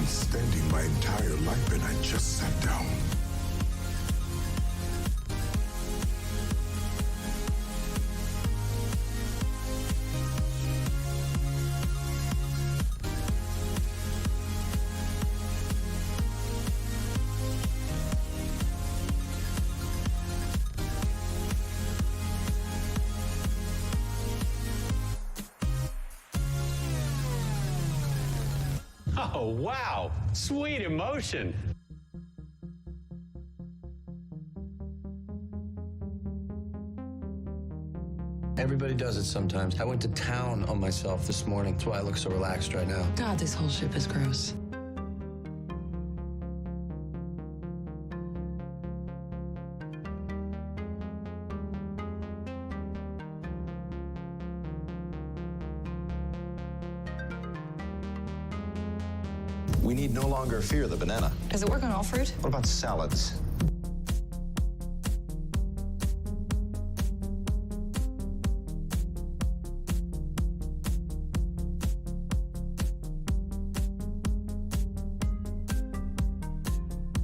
spending my entire life and I just sat down. Oh, wow. Sweet emotion. Everybody does it sometimes. I went to town on myself this morning. That's why I look so relaxed right now. God, this whole ship is gross. We need no longer fear the banana. Does it work on all fruit? What about salads?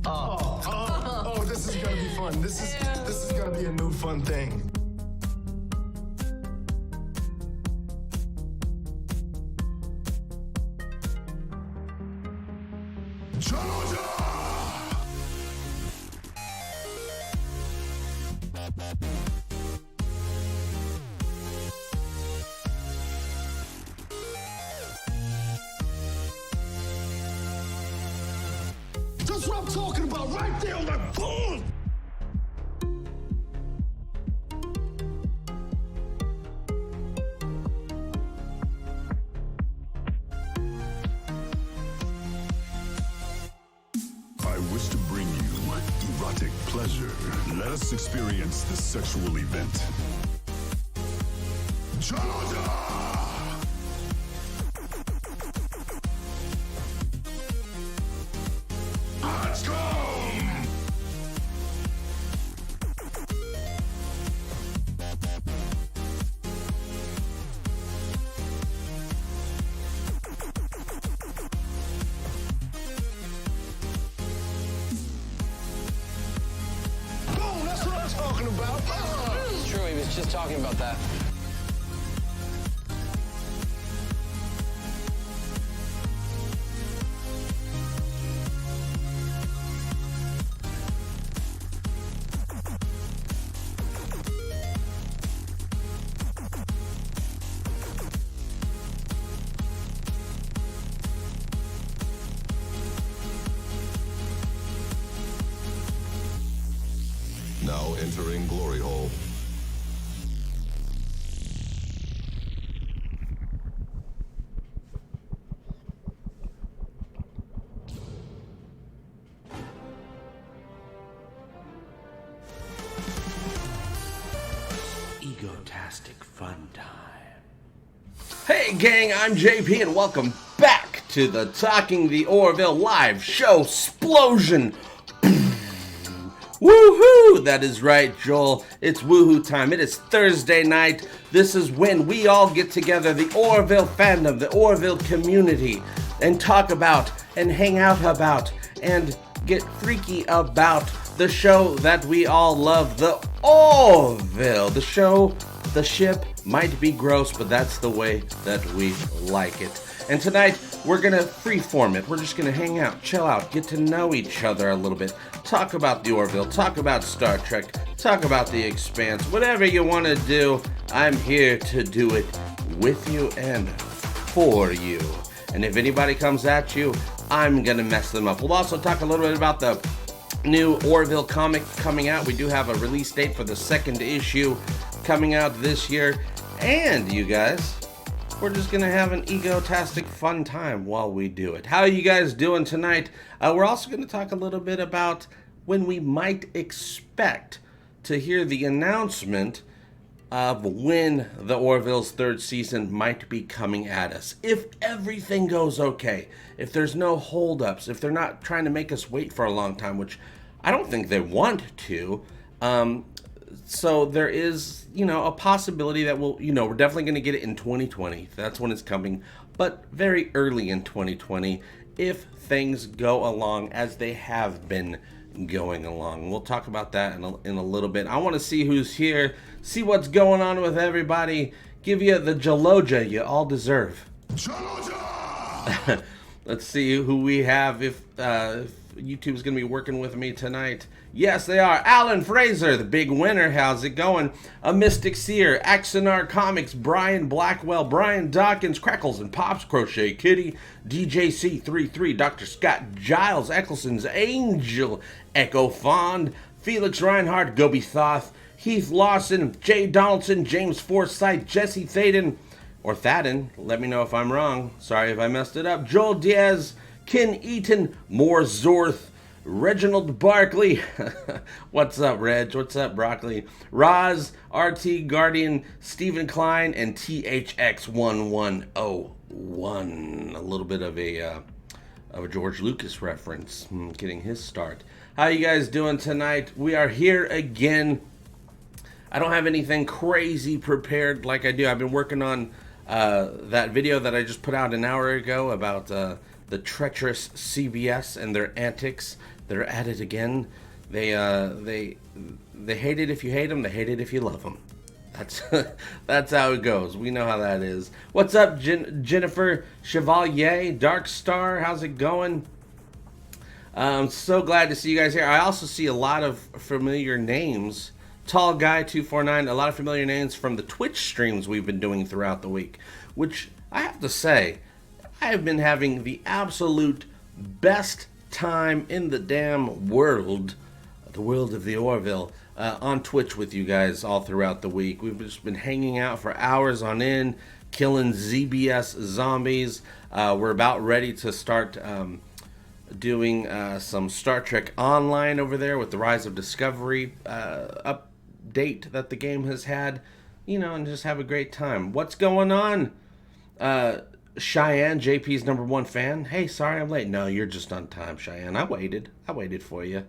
Oh, this is gonna be fun. This is gonna be a new fun thing. That's what I'm talking about right there on that phone! I wish to bring you erotic pleasure. Let us experience this sexual event. Let's go! Boom, that's what I'm talking about. It's true, he was just talking about that. Now entering glory hole. Egotastic FunTime. Hey gang, I'm JP and welcome back to the Talking the Orville live show, Splosion. Woohoo! That is right, Joel. It's woohoo time. It is Thursday night. This is when we all get together, the Orville fandom, the Orville community, and talk about, and hang out about, and get freaky about the show that we all love, the Orville. The show, the ship might be gross, but that's the way that we like it. And tonight, we're gonna freeform it. We're just gonna hang out, chill out, get to know each other a little bit, talk about the Orville, talk about Star Trek, talk about The Expanse, whatever you want to do, I'm here to do it with you and for you. And if anybody comes at you, I'm gonna mess them up. We'll also talk a little bit about the new Orville comic coming out. We do have a release date for the second issue coming out this year. And you guys, we're just gonna have an egotastic fun time while we do it. How are you guys doing tonight? We're also gonna talk a little bit about when we might expect to hear the announcement of when the Orville's third season might be coming at us. If everything goes okay, if there's no holdups, if they're not trying to make us wait for a long time, which I don't think they want to. So there is, a possibility that we're definitely going to get it in 2020. That's when it's coming, but very early in 2020. if things go along as they have been going along. We'll talk about that in a little bit. I want to see who's here, see what's going on with everybody, give you the Jaloja you all deserve. Jaloja! Let's see who we have, if YouTube's going to be working with me tonight. Yes, they are. Alan Fraser, the big winner. How's it going? A Mystic Seer, Axonar Comics, Brian Blackwell, Brian Dawkins, Crackles and Pops, Crochet Kitty, DJC33, Dr. Scott Giles, Eccleston's Angel, Echo Fond, Felix Reinhardt, Gobi Thoth, Heath Lawson, Jay Donaldson, James Forsythe, Jesse Thaden, or Thaden, let me know if I'm wrong. Sorry if I messed it up. Joel Diaz, Ken Eaton, Moore Zorth, Reginald Barkley. What's up, Reg? What's up, Broccoli? Roz, RT Guardian, Stephen Klein, and THX1101. A little bit of a George Lucas reference, getting his start. How you guys doing tonight? We are here again. I don't have anything crazy prepared like I do. I've been working on that video that I just put out an hour ago about the treacherous CBS and their antics. They're at it again. They hate it if you hate them. They hate it if you love them. That's how it goes. We know how that is. What's up, Jennifer Chevalier, Dark Star? How's it going? I'm so glad to see you guys here. I also see a lot of familiar names. Tall Guy 249, a lot of familiar names from the Twitch streams we've been doing throughout the week, which I have to say, I have been having the absolute best time in the damn world, the world of the Orville, on Twitch with you guys all throughout the week. We've just been hanging out for hours on end, killing ZBS zombies. We're about ready to start doing some Star Trek Online over there with the Rise of Discovery update that the game has had, and just have a great time. What's going on? Cheyenne, JP's #1 fan. Hey, sorry I'm late. No, you're just on time, Cheyenne. I waited for you.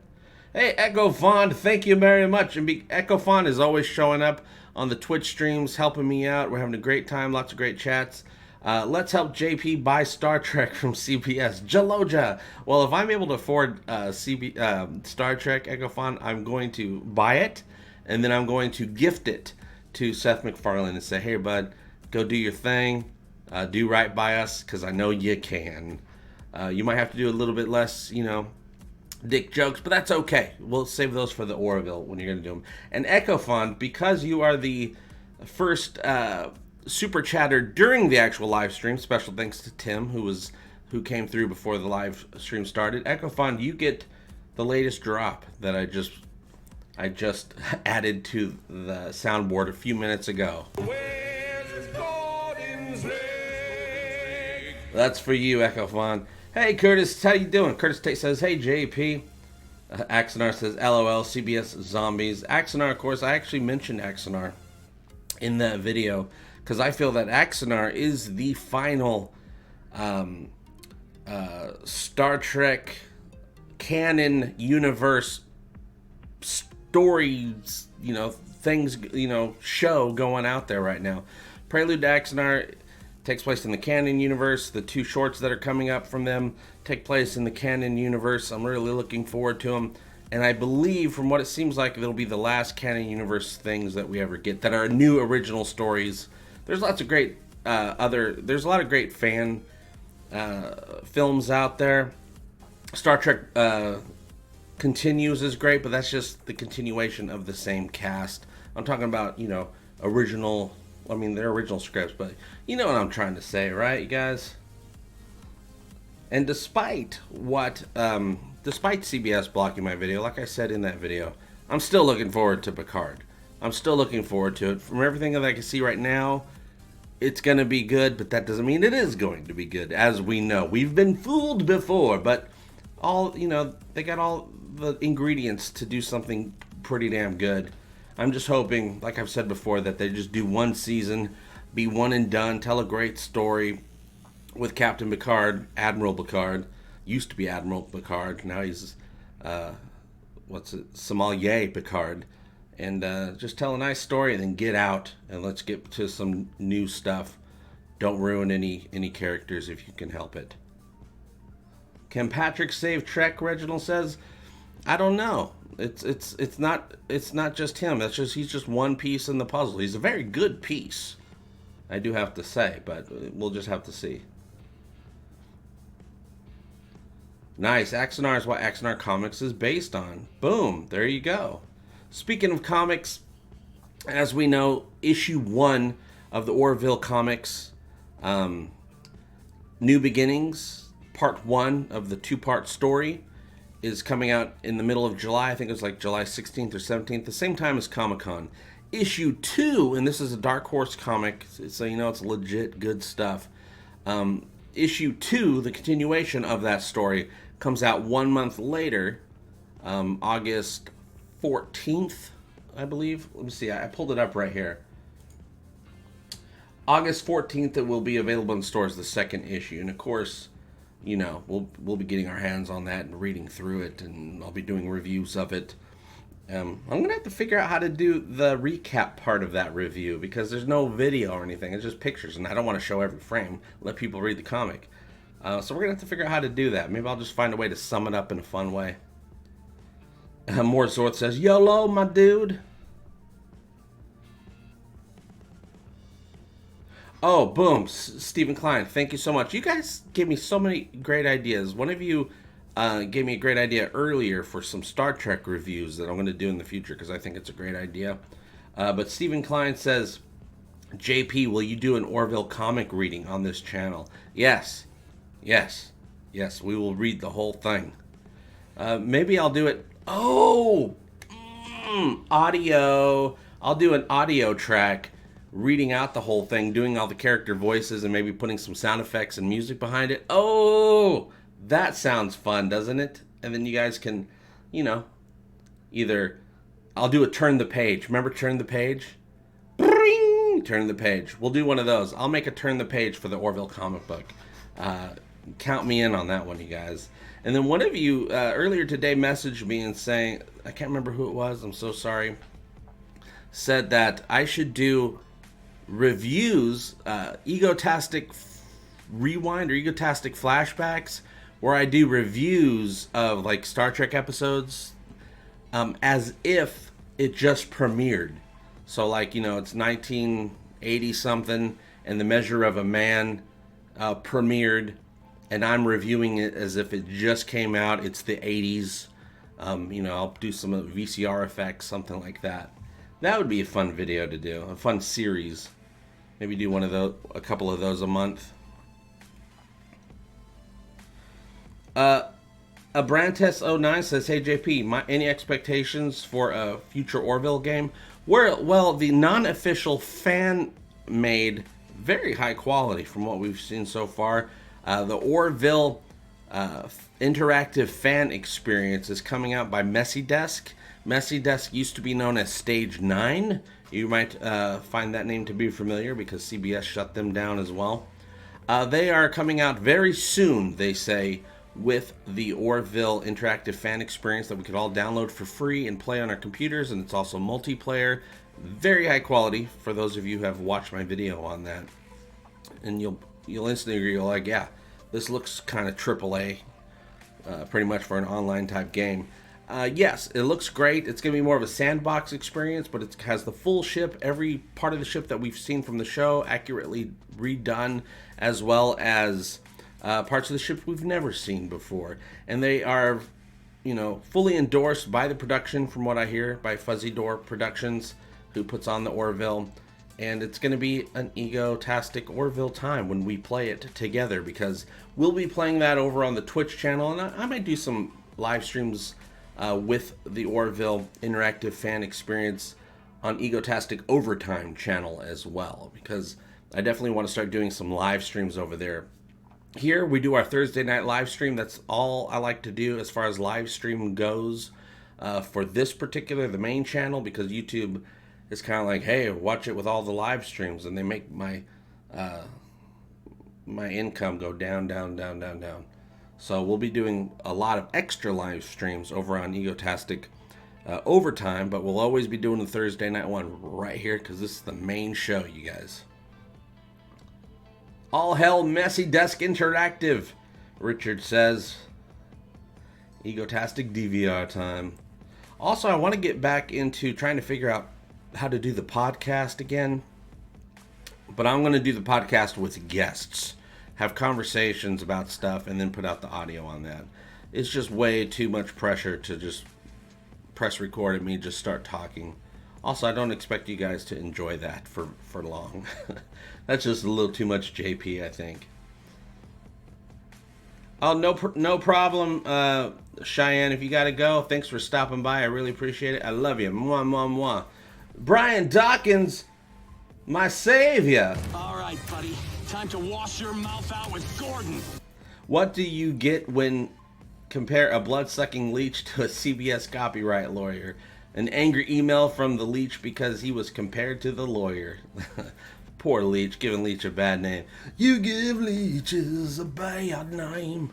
Hey, Echo Fond, thank you very much. And Echo Fond is always showing up on the Twitch streams, helping me out. We're having a great time, lots of great chats. Let's help JP buy Star Trek from CBS. Jaloja. Well, if I'm able to afford Star Trek, Echo Fond, I'm going to buy it, and then I'm going to gift it to Seth MacFarlane and say, hey, bud, go do your thing. Do right by us, because I know you can. You might have to do a little bit less, dick jokes, but that's okay. We'll save those for the Orville when you're going to do them. And Echo Fund, because you are the first super chatter during the actual live stream, special thanks to Tim, who came through before the live stream started. Echo Fund, you get the latest drop that I just added to the soundboard a few minutes ago. That's for you, Echo Fon. Hey, Curtis, how you doing? Curtis Tate says, hey, JP. Axonar says, LOL, CBS Zombies. Axonar, of course, I actually mentioned Axonar in that video because I feel that Axonar is the final Star Trek canon universe stories, things, show going out there right now. Prelude to Axonar takes place in the canon universe. The 2 shorts that are coming up from them take place in the canon universe. I'm really looking forward to them. And I believe, from what it seems like, it'll be the last canon universe things that we ever get that are new original stories. There's lots of great there's a lot of great fan films out there. Star Trek Continues is great, but that's just the continuation of the same cast. I'm talking about, original... they're original scripts, but you know what I'm trying to say, right, you guys? And despite CBS blocking my video, like I said in that video, I'm still looking forward to Picard. I'm still looking forward to it. From everything that I can see right now, it's going to be good, but that doesn't mean it is going to be good, as we know. We've been fooled before, but they got all the ingredients to do something pretty damn good. I'm just hoping, like I've said before, that they just do one season, be one and done, tell a great story with Captain Picard, Admiral Picard. Used to be Admiral Picard, now he's, Sommelier Picard. And just tell a nice story and then get out and let's get to some new stuff. Don't ruin any characters if you can help it. Can Patrick save Trek? Reginald says. I don't know. It's not just him. He's just one piece in the puzzle. He's a very good piece, I do have to say, but we'll just have to see. Nice. Axonar is what Axonar Comics is based on. Boom. There you go. Speaking of comics, as we know, issue 1 of the Orville comics, New Beginnings, part 1 of the 2-part story, is coming out in the middle of July. I think it was like July 16th or 17th, the same time as Comic-Con. Issue 2, and this is a Dark Horse comic, so you know it's legit good stuff. Issue 2, the continuation of that story, comes out 1 month later, August 14th, I believe. Let me see, I pulled it up right here. August 14th, it will be available in stores, the second issue. And of course, you know, we'll be getting our hands on that and reading through it, and I'll be doing reviews of it. I'm going to have to figure out how to do the recap part of that review, because there's no video or anything. It's just pictures, and I don't want to show every frame. Let people read the comic. So we're going to have to figure out how to do that. Maybe I'll just find a way to sum it up in a fun way. More Zorth says, YOLO, my dude. Oh, boom. Stephen Klein, thank you so much. You guys gave me so many great ideas. One of you gave me a great idea earlier for some Star Trek reviews that I'm going to do in the future, because I think it's a great idea. But Stephen Klein says, JP, will you do an Orville comic reading on this channel? Yes. Yes. Yes, we will read the whole thing. Maybe I'll do it. Oh! Audio. I'll do an audio track reading out the whole thing, doing all the character voices, and maybe putting some sound effects and music behind it. Oh! That sounds fun, doesn't it? And then you guys can, you know, either I'll do a turn the page. Remember turn the page? Bring! Turn the page. We'll do one of those. I'll make a turn the page for the Orville comic book. Count me in on that one, you guys. And then one of you earlier today messaged me and saying, I can't remember who it was, I'm so sorry, said that I should do reviews, Egotastic Rewind or Egotastic Flashbacks, where I do reviews of like Star Trek episodes as if it just premiered. So like, you know, it's 1980 something and The Measure of a Man premiered, and I'm reviewing it as if it just came out. It's the 80s. You know, I'll do some VCR effects, something like that. That would be a fun video to do, a fun series. Maybe do one of those, a couple of those a month. Abrantes09 says, hey JP, any expectations for a future Orville game? Well, the non-official fan-made, very high quality from what we've seen so far. The Orville interactive fan experience is coming out by Messy Desk. Messy Desk used to be known as Stage 9. You might find that name to be familiar because CBS shut them down as well. They are coming out very soon, they say, with the Orville interactive fan experience that we could all download for free and play on our computers, and it's also multiplayer. Very high quality for those of you who have watched my video on that. And you'll instantly agree, like, yeah, this looks kind of AAA, pretty much for an online type game. Yes, it looks great. It's going to be more of a sandbox experience, but it has the full ship, every part of the ship that we've seen from the show accurately redone, as well as parts of the ship we've never seen before. And they are, you know, fully endorsed by the production, from what I hear, by Fuzzy Door Productions, who puts on the Orville. And it's going to be an Egotastic Orville time when we play it together, because we'll be playing that over on the Twitch channel, and I might do some live streams with the Orville interactive fan experience on Egotastic Overtime channel as well, because I definitely want to start doing some live streams over there. Here we do our Thursday night live stream. That's all I like to do as far as live stream goes for this particular, the main channel, because YouTube is kind of like, hey, watch it with all the live streams, and they make my my income go down, down, down, down, down. So we'll be doing a lot of extra live streams over on Egotastic Overtime, but we'll always be doing the Thursday night one right here, because this is the main show, you guys. All hell Messy Desk Interactive, Richard says. Egotastic DVR time. Also, I want to get back into trying to figure out how to do the podcast again. But I'm going to do the podcast with guests. Have conversations about stuff and then put out the audio on that. It's just way too much pressure to just press record and me just start talking. Also, I don't expect you guys to enjoy that for long. That's just a little too much JP, I think. Oh, no problem, Cheyenne. If you gotta go, thanks for stopping by. I really appreciate it. I love you. Mwah, mwah, mwah. Brian Dawkins, my savior. All right, buddy. Time to wash your mouth out with Gordon. What do you get when compare a blood-sucking leech to a CBS copyright lawyer? An angry email from the leech because he was compared to the lawyer. Poor Leech, giving Leech a bad name. You give leeches a bad name.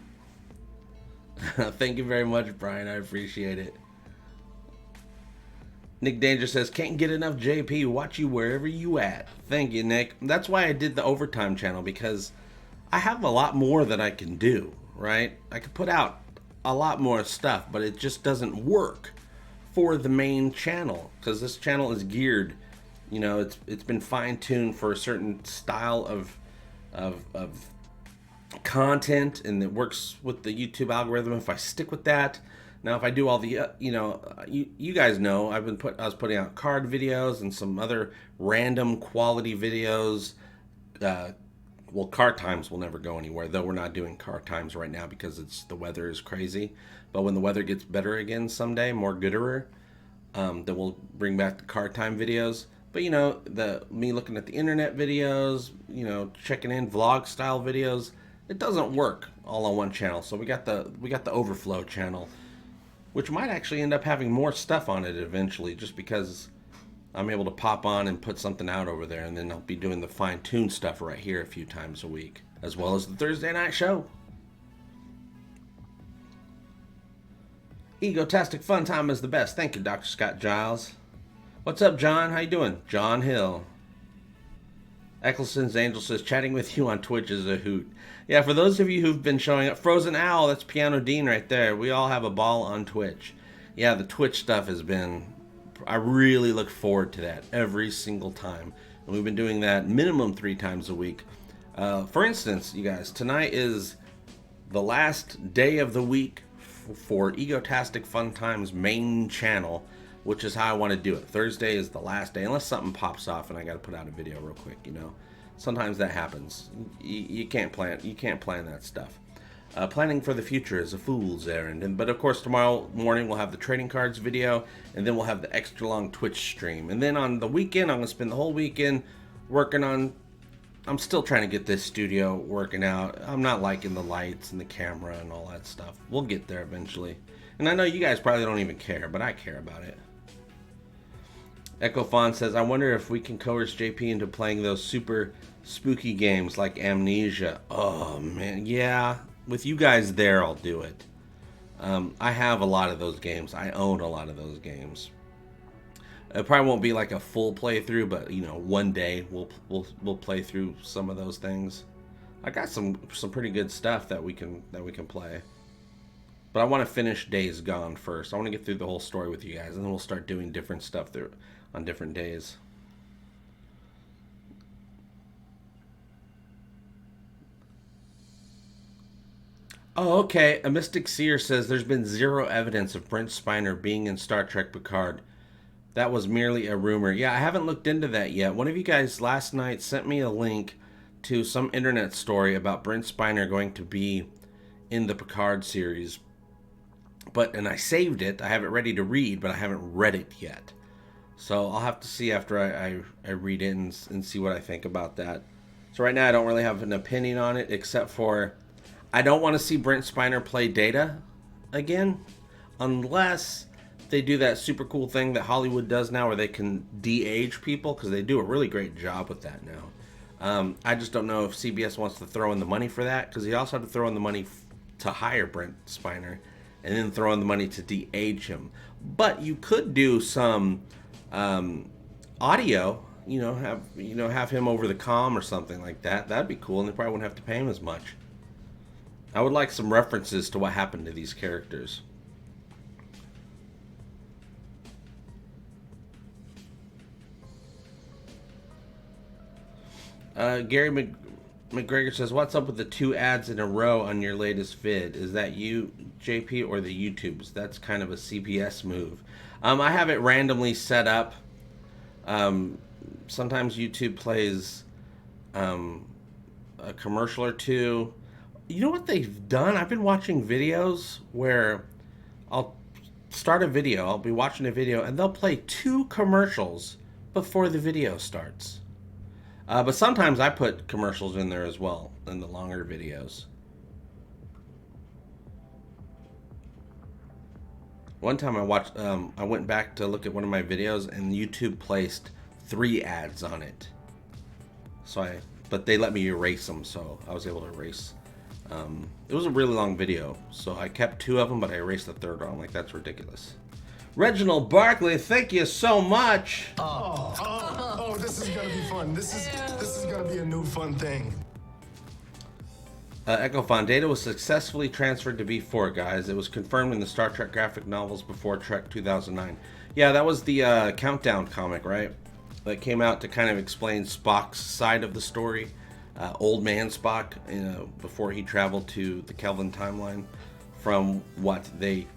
Thank you very much, Brian. I appreciate it. Nick Danger says, can't get enough JP. Watch you wherever you at. Thank you, Nick. That's why I did the Overtime channel, because I have a lot more that I can do, right? I could put out a lot more stuff, but it just doesn't work for the main channel, because this channel is geared, you know, it's been fine-tuned for a certain style of content, and it works with the YouTube algorithm if I stick with that. Now, if I do all the, you guys know, I was putting out card videos and some other random quality videos. Well, car times will never go anywhere, though we're not doing car times right now because the weather is crazy. But when the weather gets better again someday, more gooderer, then we'll bring back the car time videos. But, you know, me looking at the internet videos, you know, checking in vlog style videos, it doesn't work all on one channel. So we got the Overflow channel, which might actually end up having more stuff on it eventually, just because I'm able to pop on and put something out over there, and then I'll be doing the fine-tuned stuff right here a few times a week, as well as the Thursday night show. Egotastic Fun Time is the best. Thank you, Dr. Scott Giles. What's up, John? How you doing? John Hill. Eccleston's Angel says, chatting with you on Twitch is a hoot. Yeah, for those of you who've been showing up, Frozen Owl, that's Piano Dean right there. We all have a ball on Twitch. Yeah, the Twitch stuff has been... I really look forward to that every single time. And we've been doing that minimum 3 times a week. For instance, you guys, tonight is the last day of the week for Egotastic FunTimes main channel, which is how I want to do it. Thursday is the last day, unless something pops off and I got to put out a video real quick, you know. Sometimes that happens. You can't plan that stuff. Planning for the future is a fool's errand. But of course, tomorrow morning we'll have the trading cards video, and then we'll have the extra long Twitch stream. And then on the weekend, I'm going to spend the whole weekend working on... I'm still trying to get this studio working out. I'm not liking the lights and the camera and all that stuff. We'll get there eventually. And I know you guys probably don't even care, but I care about it. Echo Fawn says, I wonder if we can coerce JP into playing those super spooky games like Amnesia. Oh, man. Yeah. With you guys there, I'll do it. I have a lot of those games. I own a lot of those games. It probably won't be like a full playthrough, but you know, one day we'll play through some of those things. I got some pretty good stuff that we can play. But I want to finish Days Gone first. I want to get through the whole story with you guys, and then we'll start doing different stuff there on different days. Oh, okay. A Mystic Seer says there's been zero evidence of Brent Spiner being in Star Trek Picard. That was merely a rumor. Yeah, I haven't looked into that yet. One of you guys last night sent me a link to some internet story about Brent Spiner going to be in the Picard series. And I saved it. I have it ready to read, but I haven't read it yet. So I'll have to see after I read it and see what I think about that. So right now I don't really have an opinion on it, except for I don't want to see Brent Spiner play Data again, unless they do that super cool thing that Hollywood does now where they can de-age people, because they do a really great job with that now. I just don't know if CBS wants to throw in the money for that, because they also have to throw in the money to hire Brent Spiner and then throw in the money to de-age him. But you could do some audio, have him over the comm or something like that. That'd be cool, and they probably wouldn't have to pay him as much. I would like some references to what happened to these characters. Gary McGregor says, what's up with the 2 ads in a row on your latest vid? Is that you, JP, or the YouTubes? That's kind of a CBS move. I have it randomly set up. Sometimes YouTube plays a commercial or two. You know what they've done? I've been watching videos where I'll start a video, I'll be watching a video, and they'll play 2 commercials before the video starts. But sometimes I put commercials in there as well, in the longer videos. One time I went back to look at one of my videos, and YouTube placed 3 ads on it. But they let me erase them, so I was able to erase. It was a really long video, so I kept 2 of them, but I erased the 3rd one. I'm like, that's ridiculous. Reginald Barkley, thank you so much. Oh, this is gonna be fun. This is gonna be a new fun thing. Ecofon, data was successfully transferred to B4, guys. It was confirmed in the Star Trek graphic novels before Trek 2009. Yeah, that was the Countdown comic, right? That came out to kind of explain Spock's side of the story. Old man Spock, before he traveled to the Kelvin timeline from what they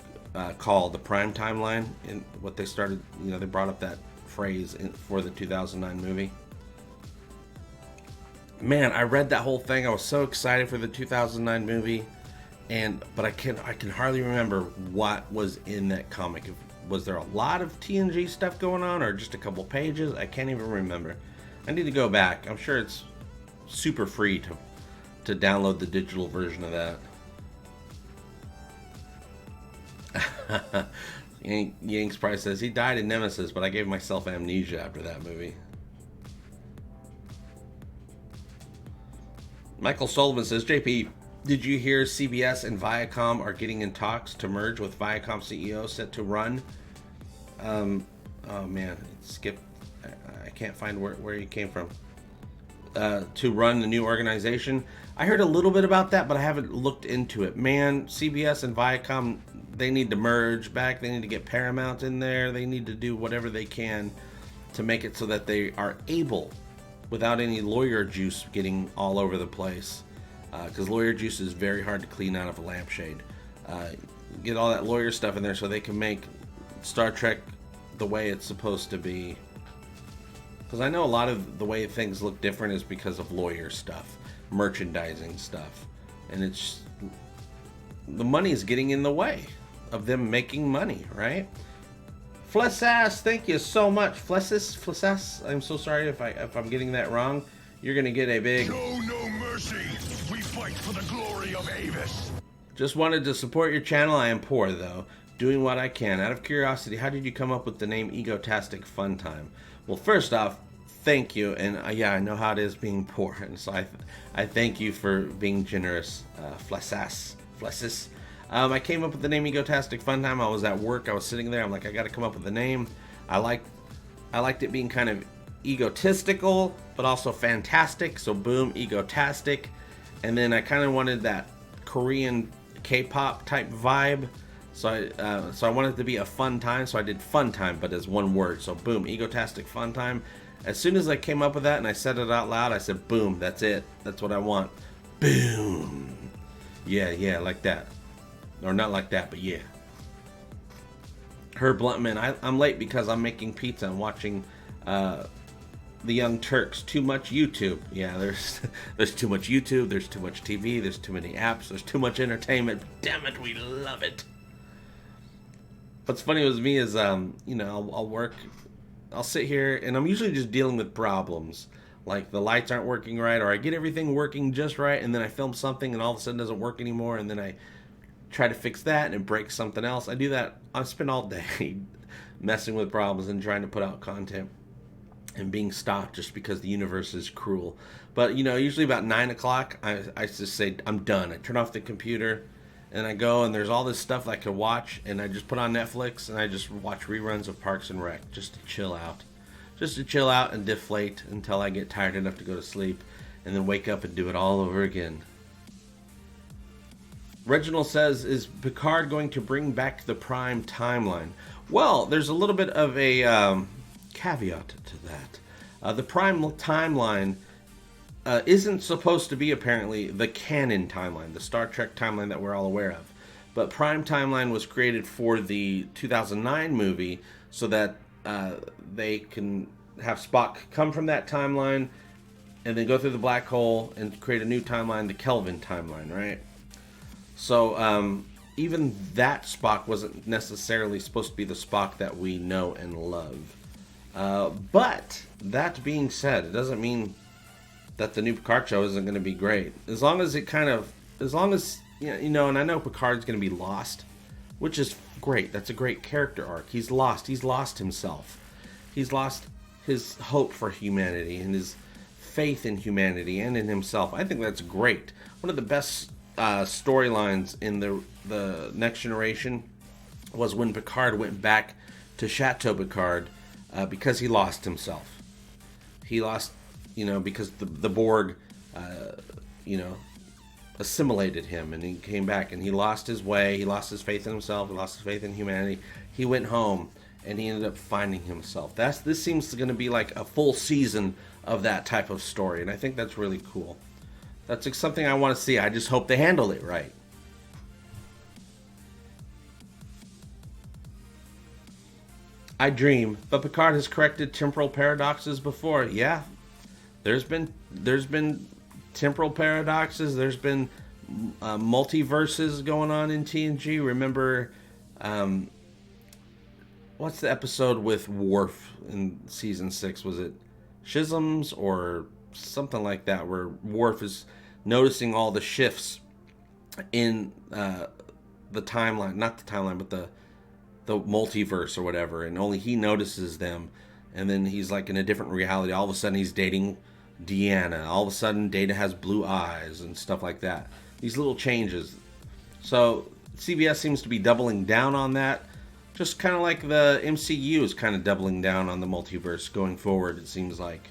call the Prime timeline. And what they started, they brought up that phrase for the 2009 movie. Man, I read that whole thing. I was so excited for the 2009 movie, but I can hardly remember what was in that comic. Was there a lot of TNG stuff going on, or just a couple pages? I can't even remember. I need to go back. I'm sure it's super free to download the digital version of that. Yanks Price says he died in Nemesis, but I gave myself amnesia after that movie. Michael Sullivan says, JP, did you hear CBS and Viacom are getting in talks to merge with Viacom CEO set to run? Oh man, it skipped. I can't find where he came from. To run the new organization. I heard a little bit about that, but I haven't looked into it. Man, CBS and Viacom, they need to merge back. They need to get Paramount in there. They need to do whatever they can to make it so that they are able, without any lawyer juice getting all over the place. Because lawyer juice is very hard to clean out of a lampshade. Get all that lawyer stuff in there so they can make Star Trek the way it's supposed to be. Because I know a lot of the way things look different is because of lawyer stuff, merchandising stuff. And it's, the money is getting in the way of them making money, right? Flessass, thank you so much. Flessass, I'm so sorry if I'm getting that wrong. You're gonna get a big... Show no mercy. We fight for the glory of Avis. Just wanted to support your channel. I am poor though, doing what I can. Out of curiosity, how did you come up with the name Egotastic FunTime? Well, first off, thank you, and yeah, I know how it is being poor, and so I thank you for being generous, Flessass. I came up with the name Egotastic FunTime. I was at work. I was sitting there. I'm like, I got to come up with a name. I liked it being kind of egotistical, but also fantastic. So boom, Egotastic. And then I kind of wanted that Korean K-pop type vibe. So I wanted it to be a fun time. So I did fun time, but as one word. So boom, Egotastic FunTime. As soon as I came up with that and I said it out loud, I said, boom, that's it. That's what I want. Boom. Yeah, like that. Or not like that, but yeah. Herb Bluntman, I'm late because I'm making pizza and watching the Young Turks. Too much YouTube. Yeah, there's too much YouTube, there's too much TV, there's too many apps, there's too much entertainment. Damn it, we love it. What's funny with me is, I'll work, I'll sit here, and I'm usually just dealing with problems. Like the lights aren't working right, or I get everything working just right, and then I film something and all of a sudden it doesn't work anymore, and then I try to fix that and it breaks something else. I do that. I spend all day messing with problems and trying to put out content and being stopped just because the universe is cruel. But usually about 9 o'clock, I just say I'm done. I turn off the computer and I go, and there's all this stuff I could watch, and I just put on Netflix and I just watch reruns of Parks and Rec just to chill out. Just to chill out and deflate until I get tired enough to go to sleep, and then wake up and do it all over again. Reginald says, is Picard going to bring back the Prime timeline? Well, there's a little bit of a caveat to that. The Prime timeline isn't supposed to be apparently the canon timeline, the Star Trek timeline that we're all aware of. But Prime Timeline was created for the 2009 movie so that they can have Spock come from that timeline and then go through the black hole and create a new timeline, the Kelvin timeline, right? So even that Spock wasn't necessarily supposed to be the Spock that we know and love. But that being said, it doesn't mean that the new Picard show isn't going to be great. As long as you know, and I know Picard's going to be lost, which is great. That's a great character arc. He's lost. He's lost himself. He's lost his hope for humanity and his faith in humanity and in himself. I think that's great. One of the best storylines in the Next Generation was when Picard went back to Chateau Picard because he lost himself. He lost, you know, because the Borg, you know, assimilated him, and he came back and he lost his way. He lost his faith in himself. He lost his faith in humanity. He went home and he ended up finding himself. This seems going to be like a full season of that type of story, and I think that's really cool. That's something I want to see. I just hope they handle it right. I dream, but Picard has corrected temporal paradoxes before. Yeah, there's been temporal paradoxes. There's been multiverses going on in TNG. Remember, what's the episode with Worf in season 6? Was it Schisms or something like that, where Worf is noticing all the shifts in the timeline, not the timeline, but the multiverse or whatever, and only he notices them, and then he's like in a different reality. All of a sudden he's dating Deanna. All of a sudden Data has blue eyes and stuff like that. These little changes. So CBS seems to be doubling down on that, just kind of like the MCU is kind of doubling down on the multiverse going forward, it seems like.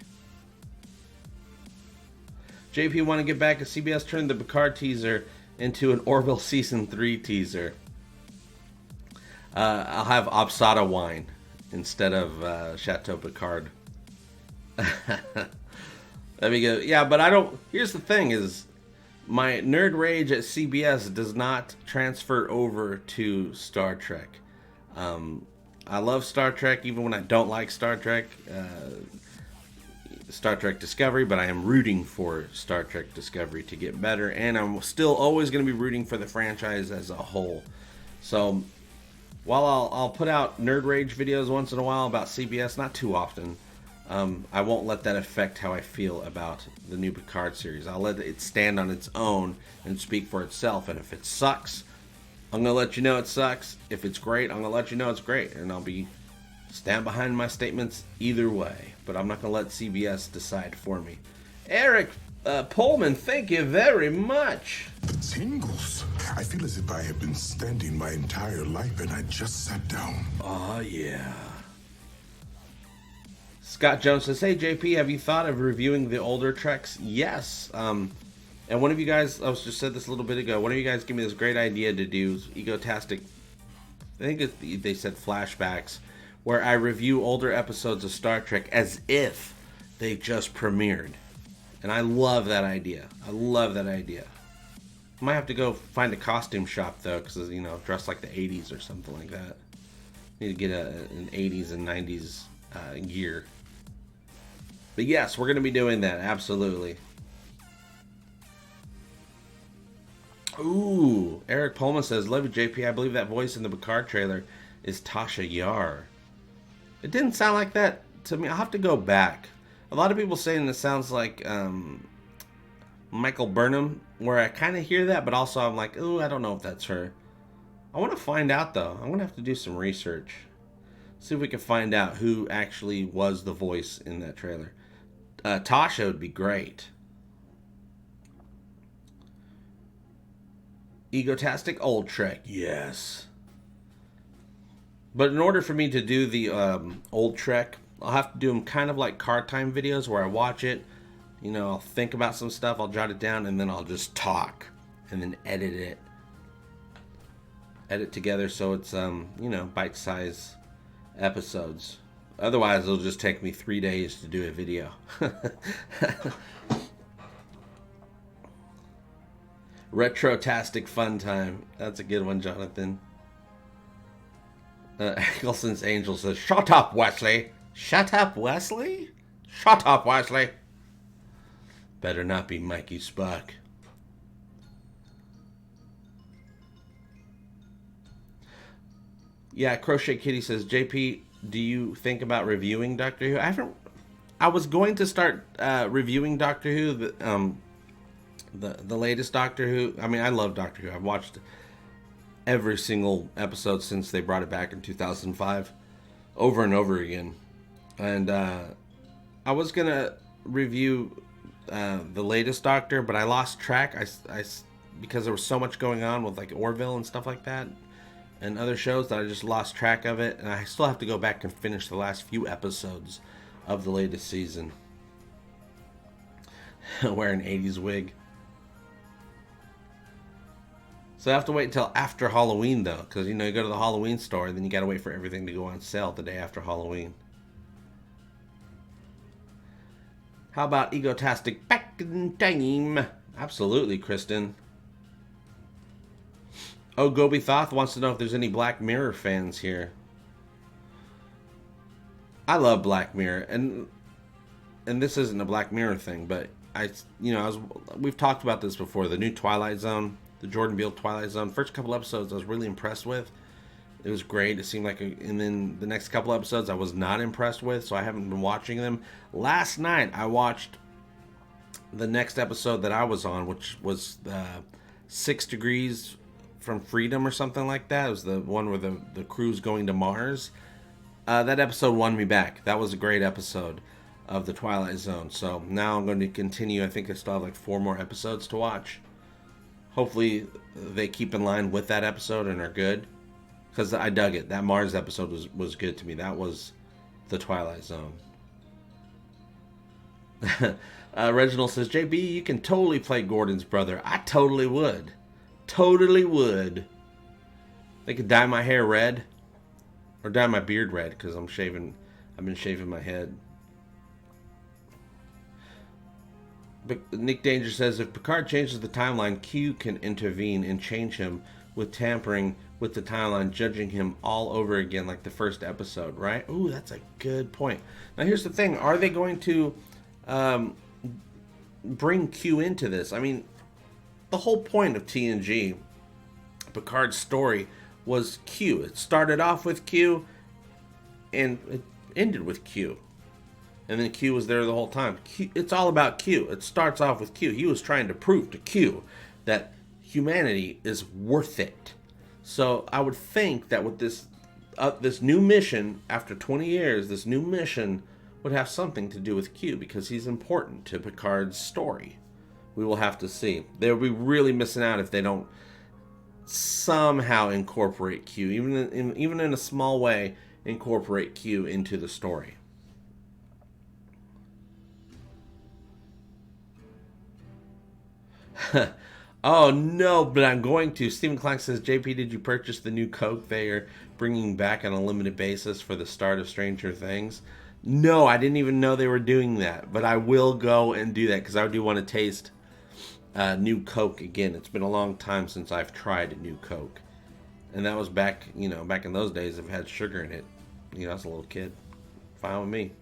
JP want to get back, as CBS turned the Picard teaser into an Orville season 3 teaser. I'll have Absada wine instead of Chateau Picard. Let me go. Yeah, but I don't. Here's the thing: is my nerd rage at CBS does not transfer over to Star Trek. I love Star Trek, even when I don't like Star Trek. Star Trek Discovery, but I am rooting for Star Trek Discovery to get better, and I'm still always going to be rooting for the franchise as a whole. So while I'll put out nerd rage videos once in a while about CBS, not too often, I won't let that affect how I feel about the new Picard series. I'll let it stand on its own and speak for itself, and if it sucks, I'm going to let you know it sucks. If it's great, I'm going to let you know it's great, and I'll stand behind my statements either way, but I'm not going to let CBS decide for me. Eric Pullman, thank you very much. The tingles. I feel as if I have been standing my entire life and I just sat down. Oh, yeah. Scott Jones says, hey, JP, have you thought of reviewing the older Treks? Yes. And one of you guys, I was just said this a little bit ago, one of you guys gave me this great idea to do Egotastic, I think they said flashbacks, where I review older episodes of Star Trek as if they just premiered. And I love that idea. I might have to go find a costume shop, though, because, you know, dress like the 80s or something like that. Need to get an 80s and 90s gear. But yes, we're going to be doing that, absolutely. Ooh, Eric Pullman says, love you, JP. I believe that voice in the Picard trailer is Tasha Yar. It didn't sound like that to me. I'll have to go back. A lot of people saying it sounds like Michael Burnham, where I kind of hear that, but also I'm like, ooh, I don't know if that's her. I want to find out, though. I'm going to have to do some research. See if we can find out who actually was the voice in that trailer. Tasha would be great. Egotastic Old Trek, yes. But in order for me to do the old Trek, I'll have to do them kind of like Car Time videos where I watch it. You know, I'll think about some stuff, I'll jot it down, and then I'll just talk. And then edit it. Edit together so it's, you know, bite-sized episodes. Otherwise, it'll just take me 3 days to do a video. Retrotastic FunTime. That's a good one, Jonathan. Eccleston's Angel says, "Shut up, Wesley." Shut up, Wesley? Shut up, Wesley. Better not be Mikey Spock. Yeah, Crochet Kitty says, "JP, do you think about reviewing Doctor Who?" I was going to start reviewing Doctor Who, the latest Doctor Who. I mean, I love Doctor Who. I've watched every single episode since they brought it back in 2005, over and over again. And I was gonna review the latest Doctor, but I lost track. I because there was so much going on with like Orville and stuff like that, and other shows, that I just lost track of it. And I still have to go back and finish the last few episodes of the latest season. Wear an 80s wig. So I have to wait until after Halloween, though, because, you know, you go to the Halloween store, and then you got to wait for everything to go on sale the day after Halloween. How about Egotastic back in time? Absolutely, Kristen. Oh, Gobi Thoth wants to know if there's any Black Mirror fans here. I love Black Mirror, and this isn't a Black Mirror thing, but we've talked about this before. The new Twilight Zone, the Jordon Peele Twilight Zone. First couple episodes I was really impressed with. It was great. It seemed like, and then the next couple episodes I was not impressed with, so I haven't been watching them. Last night I watched the next episode that I was on, which was 6 Degrees from Freedom or something like that. It was the one where the crew's going to Mars. That episode won me back. That was a great episode of the Twilight Zone. So now I'm going to continue. I think I still have like 4 more episodes to watch. Hopefully they keep in line with that episode and are good, because I dug it. That Mars episode was good to me. That was the Twilight Zone. Reginald says, "JB, you can totally play Gordon's brother." I totally would. Totally would. They could dye my hair red. Or dye my beard red, because I've been shaving my head. But Nick Danger says, "If Picard changes the timeline, Q can intervene and change him with tampering with the timeline, judging him all over again like the first episode," right? Ooh, that's a good point. Now here's the thing. Are they going to bring Q into this? I mean, the whole point of TNG, Picard's story, was Q. It started off with Q, and it ended with Q. And then Q was there the whole time. It's all about Q. It starts off with Q. He was trying to prove to Q that humanity is worth it. So I would think that with this new mission, after 20 years, this new mission would have something to do with Q, because he's important to Picard's story. We will have to see. They'll be really missing out if they don't somehow incorporate Q, even in a small way, incorporate Q into the story. Oh no, but I'm going to. Stephen Clark says, "JP, did you purchase the new Coke they are bringing back on a limited basis for the start of Stranger Things?" No, I didn't even know they were doing that, but I will go and do that, because I do want to taste new Coke again. It's been a long time since I've tried a new Coke, and that was back in those days. If it had sugar in it, I was a little kid. Fine with me.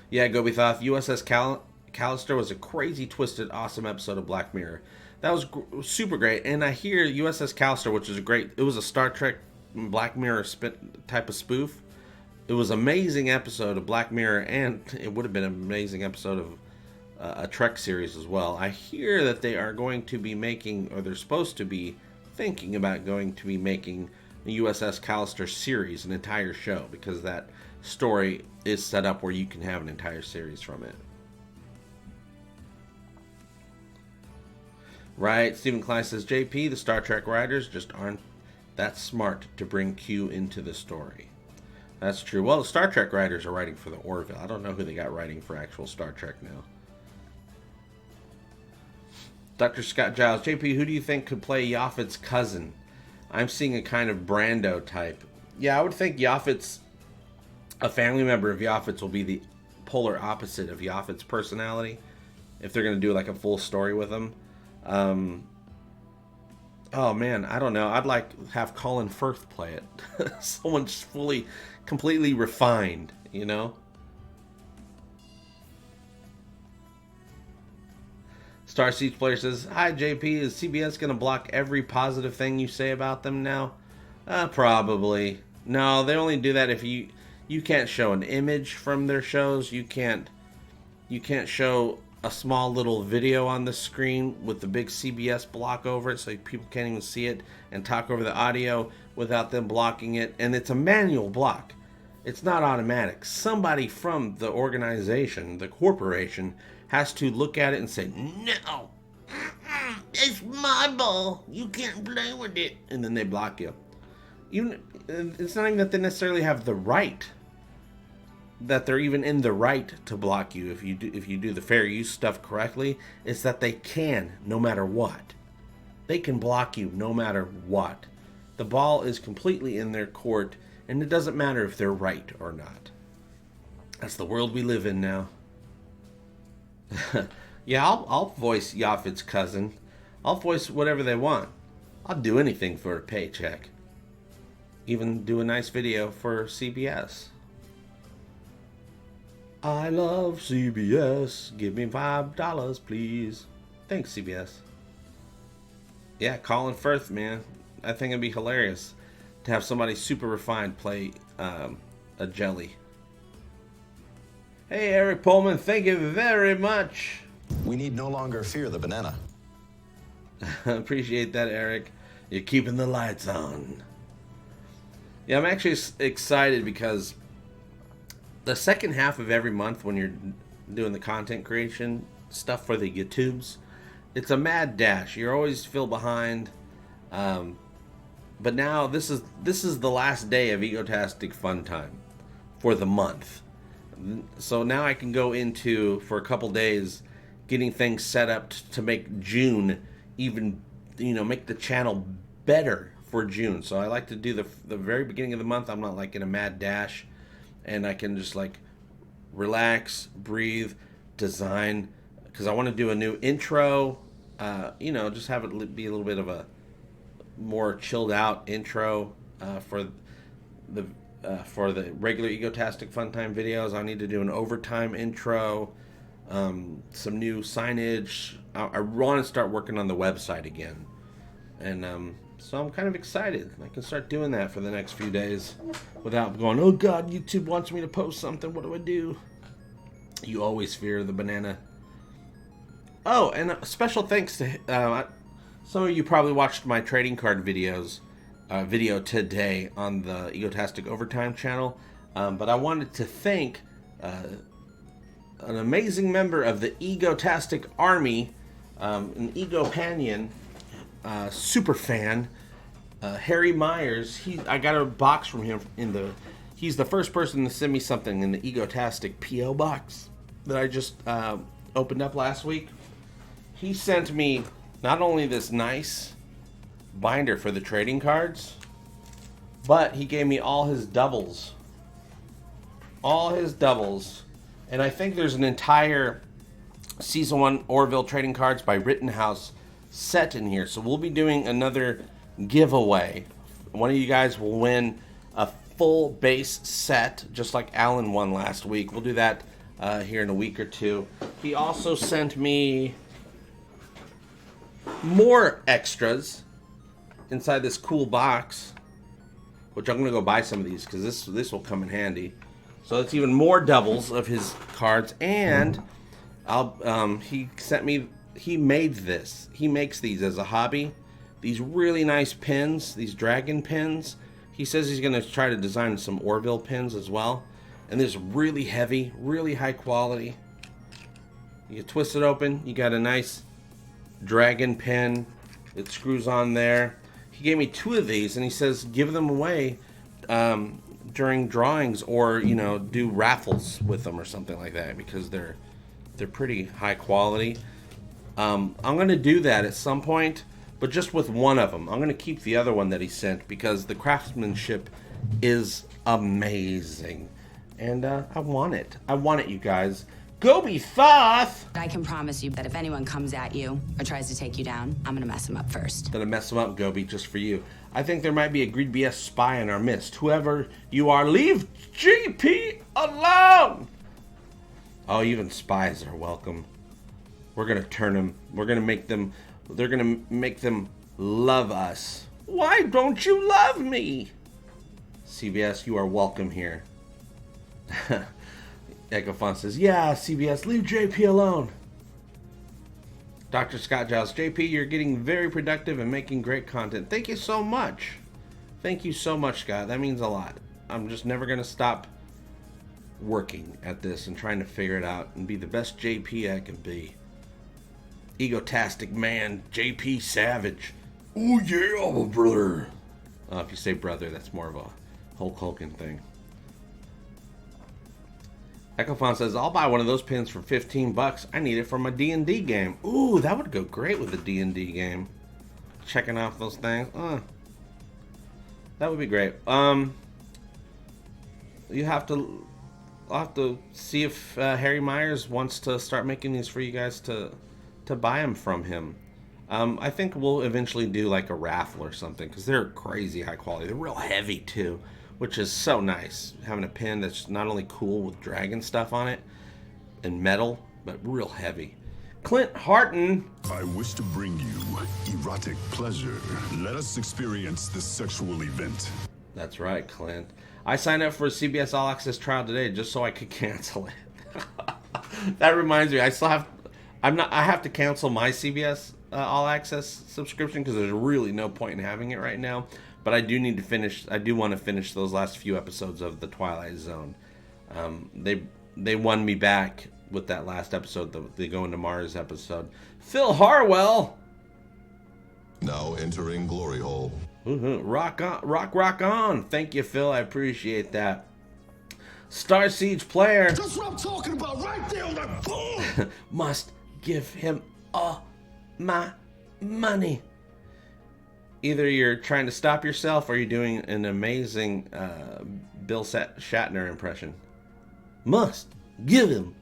Yeah, Gobi Thoth, USS Callister was a crazy, twisted, awesome episode of Black Mirror. That was super great. And I hear USS Callister, which is it was a Star Trek Black Mirror type of spoof. It was an amazing episode of Black Mirror, and it would have been an amazing episode of a Trek series as well. I hear that they are going to be making, or they're supposed to be thinking about going to be making the USS Callister series, an entire show, because that story is set up where you can have an entire series from it. Right, Stephen Klein says, "JP, the Star Trek writers just aren't that smart to bring Q into the story." That's true. Well, the Star Trek writers are writing for the Orville. I don't know who they got writing for actual Star Trek now. Dr. Scott Giles, "JP, who do you think could play Yaphet's cousin? I'm seeing a kind of Brando type." Yeah, I would think Yaphet's, a family member of Yaphet's, will be the polar opposite of Yaphet's personality. if they're going to do like a full story with them. Oh man, I don't know. I'd like to have Colin Firth play it. Someone's completely refined, you know? Star Siege Player says, "Hi JP, is CBS going to block every positive thing you say about them now?" Probably. No, they only do that if you can't show an image from their shows. You can't show a small little video on the screen with the big CBS block over it, so people can't even see it, and talk over the audio without them blocking it. And it's a manual block. It's not automatic. Somebody from the organization, the corporation, has to look at it and say, "No, it's my ball. You can't play with it." And then they block you. It's not even that they necessarily have the right, that they're even in the right to block you if you do the fair use stuff correctly. It's that they can, no matter what. They can block you no matter what. The ball is completely in their court, and it doesn't matter if they're right or not. That's the world we live in now. Yeah, I'll voice Yafit's cousin. I'll voice whatever they want. I'll do anything for a paycheck. Even do a nice video for CBS. I love CBS. Give me $5, please. Thanks, CBS. Yeah, Colin Firth, man. I think it'd be hilarious to have somebody super refined play a jelly. Hey, Eric Pullman, thank you very much. We need no longer fear the banana. Appreciate that, Eric. You're keeping the lights on. Yeah, I'm actually excited because the second half of every month, when you're doing the content creation stuff for the YouTubes, it's a mad dash. You always feel behind. But now this is the last day of Egotastic FunTime for the month. So now I can go into, for a couple days, getting things set up to make June even, make the channel better for June. So I like to do the very beginning of the month. I'm not like in a mad dash, and I can just like relax, breathe, design, because I want to do a new intro. Just have it be a little bit of a more chilled out intro for the regular Egotastic FunTime videos. I need to do an overtime intro, some new signage. I want to start working on the website again, and so I'm kind of excited. I can start doing that for the next few days without going, "Oh God, YouTube wants me to post something. What do I do?" You always fear the banana. Oh, and a special thanks to some of you probably watched my trading card video today on the Egotastic Overtime channel, but I wanted to thank an amazing member of the Egotastic Army, an Egopanion super fan, Harry Myers. I got a box from him he's the first person to send me something in the Egotastic P.O. box that I just opened up last week. He sent me not only this nice binder for the trading cards, but he gave me all his doubles. And I think there's an entire Season 1 Orville trading cards by Rittenhouse set in here. So we'll be doing another giveaway. One of you guys will win a full base set, just like Alan won last week. We'll do that here in a week or two. He also sent me more extras inside this cool box, which I'm going to go buy some of these because this will come in handy. So it's even more doubles of his cards, and he made this. He makes these as a hobby. These really nice pins, these dragon pins. He says he's going to try to design some Orville pins as well. And this is really heavy, really high quality. You twist it open, you got a nice dragon pin. It screws on there. He gave me 2 of these, and he says give them away during drawings, or do raffles with them or something like that, because they're pretty high quality. I'm gonna do that at some point, but just with one of them. I'm gonna keep the other one that he sent because the craftsmanship is amazing, and I want it, you guys. Gobi Thoth. I can promise you that if anyone comes at you or tries to take you down, I'm gonna mess them up first. Gonna mess them up, Gobi, just for you. I think there might be a Greed BS spy in our midst. Whoever you are, leave GP alone! Oh, even spies are welcome. We're gonna turn them. We're gonna make them. They're gonna make them love us. Why don't you love me? CBS, you are welcome here. Ecofont says, yeah, CBS, leave JP alone. Dr. Scott Giles, JP, you're getting very productive and making great content. Thank you so much. Thank you so much, Scott. That means a lot. I'm just never going to stop working at this and trying to figure it out and be the best JP I can be. Egotastic man, JP Savage. Oh yeah, I'm a brother. If you say brother, that's more of a Hulk Hogan thing. Ecofont says, I'll buy one of those pins for 15 bucks. I need it for my D&D game. Ooh, that would go great with a D&D game. Checking off those things. That would be great. I'll have to see if Harry Myers wants to start making these for you guys to buy them from him. I think we'll eventually do like a raffle or something because they're crazy high quality. They're real heavy too, which is so nice. Having a pin that's not only cool with dragon stuff on it and metal, but real heavy. Clint Harton. I wish to bring you erotic pleasure. Let us experience this sexual event. That's right, Clint. I signed up for a CBS All Access trial today just so I could cancel it. That reminds me, I have to cancel my CBS All Access subscription because there's really no point in having it right now. But I do need to finish. I do want to finish those last few episodes of the Twilight Zone. They won me back with that last episode, the Going to Mars episode. Phil Harwell. Now entering Glory Hole. Rock on, rock on. Thank you, Phil. I appreciate that. Star Siege player. That's what I'm talking about right there on that board. Must give him all my money. Either you're trying to stop yourself or you're doing an amazing Bill Shatner impression. Must give him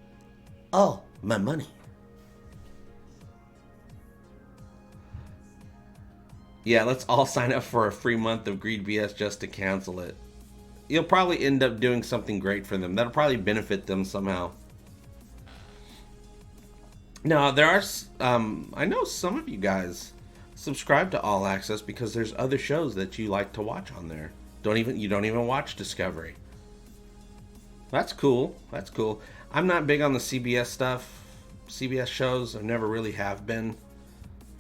all my money. Yeah, let's all sign up for a free month of Greed BS just to cancel it. You'll probably end up doing something great for them. That'll probably benefit them somehow. Now, there are... I know some of you guys subscribe to All Access because there's other shows that you like to watch on there. You don't even watch Discovery. That's cool. That's cool. I'm not big on the CBS stuff. CBS shows, I never really have been.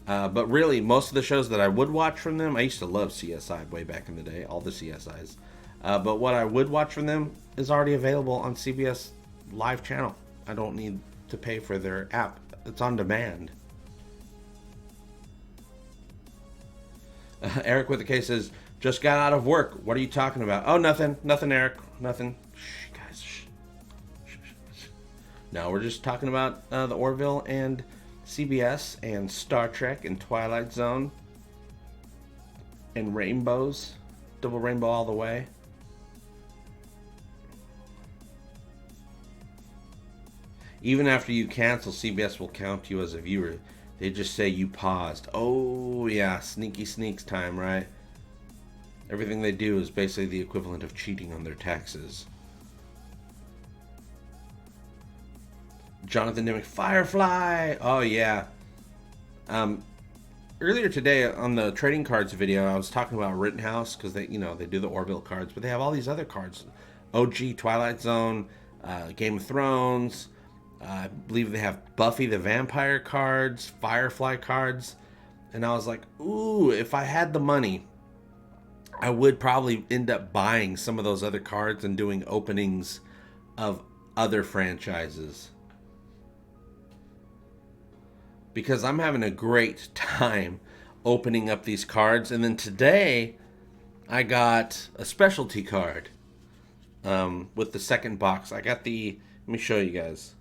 But really, most of the shows that I would watch from them, I used to love CSI way back in the day, all the CSIs. But what I would watch from them is already available on CBS Live channel. I don't need to pay for their app. It's on demand. Eric with the case says, just got out of work. What are you talking about? Oh, nothing. Nothing, Eric. Nothing. Shh, guys. Shh. Shh, shh, shh. No, we're just talking about the Orville and CBS and Star Trek and Twilight Zone and rainbows. Double rainbow all the way. Even after you cancel, CBS will count you as a viewer. They just say you paused. Oh, yeah. Sneaky sneaks time, right? Everything they do is basically the equivalent of cheating on their taxes. Jonathan Demick, Firefly! Oh, yeah. Earlier today on the trading cards video, I was talking about Rittenhouse because they do the Orville cards, but they have all these other cards. OG, Twilight Zone, Game of Thrones. I believe they have Buffy the Vampire cards, Firefly cards. And I was like, ooh, if I had the money, I would probably end up buying some of those other cards and doing openings of other franchises. Because I'm having a great time opening up these cards. And then today, I got a specialty card with the second box. I got the, let me show you guys.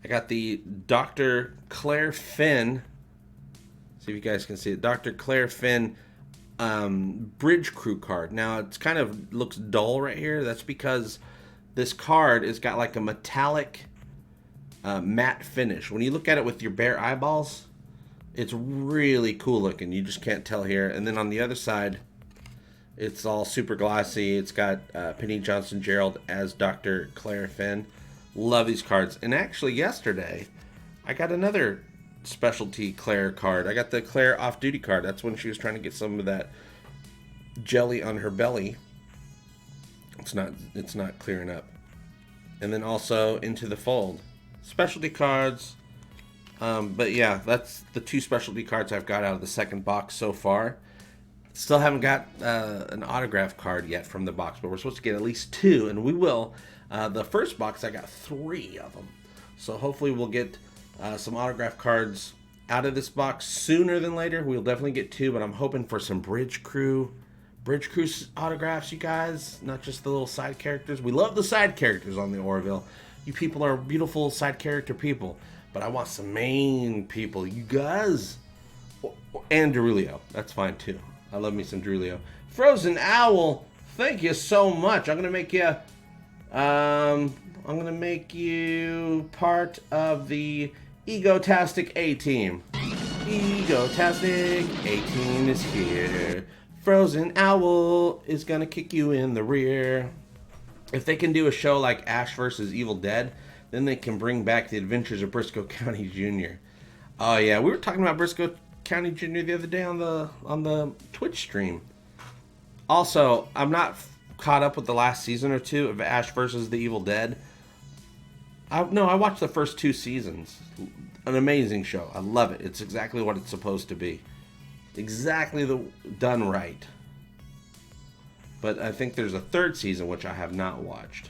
I got the Dr. Claire Finn. See if you guys can see it. Dr. Claire Finn Bridge Crew card. Now, it's kind of looks dull right here. That's because this card has got like a metallic matte finish. When you look at it with your bare eyeballs, it's really cool looking. You just can't tell here. And then on the other side, it's all super glossy. It's got Penny Johnson-Gerald as Dr. Claire Finn. Love these cards. And actually yesterday, I got another specialty Claire card. I got the Claire off-duty card. That's when she was trying to get some of that jelly on her belly. It's not clearing up. And then also Into the Fold. Specialty cards. But yeah, that's the 2 specialty cards I've got out of the second box so far. Still haven't got an autograph card yet from the box, but we're supposed to get at least 2, and we will. The first box, I got 3 of them. So hopefully we'll get some autograph cards out of this box sooner than later. We'll definitely get 2, but I'm hoping for some Bridge Crew autographs, you guys. Not just the little side characters. We love the side characters on the Orville. You people are beautiful side character people. But I want some main people, you guys. And Derulio. That's fine too. I love me some Derulio. Frozen Owl, thank you so much. I'm gonna make you part of the Egotastic A-Team. Egotastic A-Team is here. Frozen Owl is gonna kick you in the rear. If they can do a show like Ash vs. Evil Dead, then they can bring back the Adventures of Briscoe County Jr. Oh yeah, we were talking about Briscoe County Jr. the other day on the Twitch stream. Also, I'm not caught up with the last season or 2 of Ash vs. the Evil Dead. I watched the first 2 seasons. An amazing show. I love it. It's exactly what it's supposed to be. Exactly done right. But I think there's a 3rd season which I have not watched.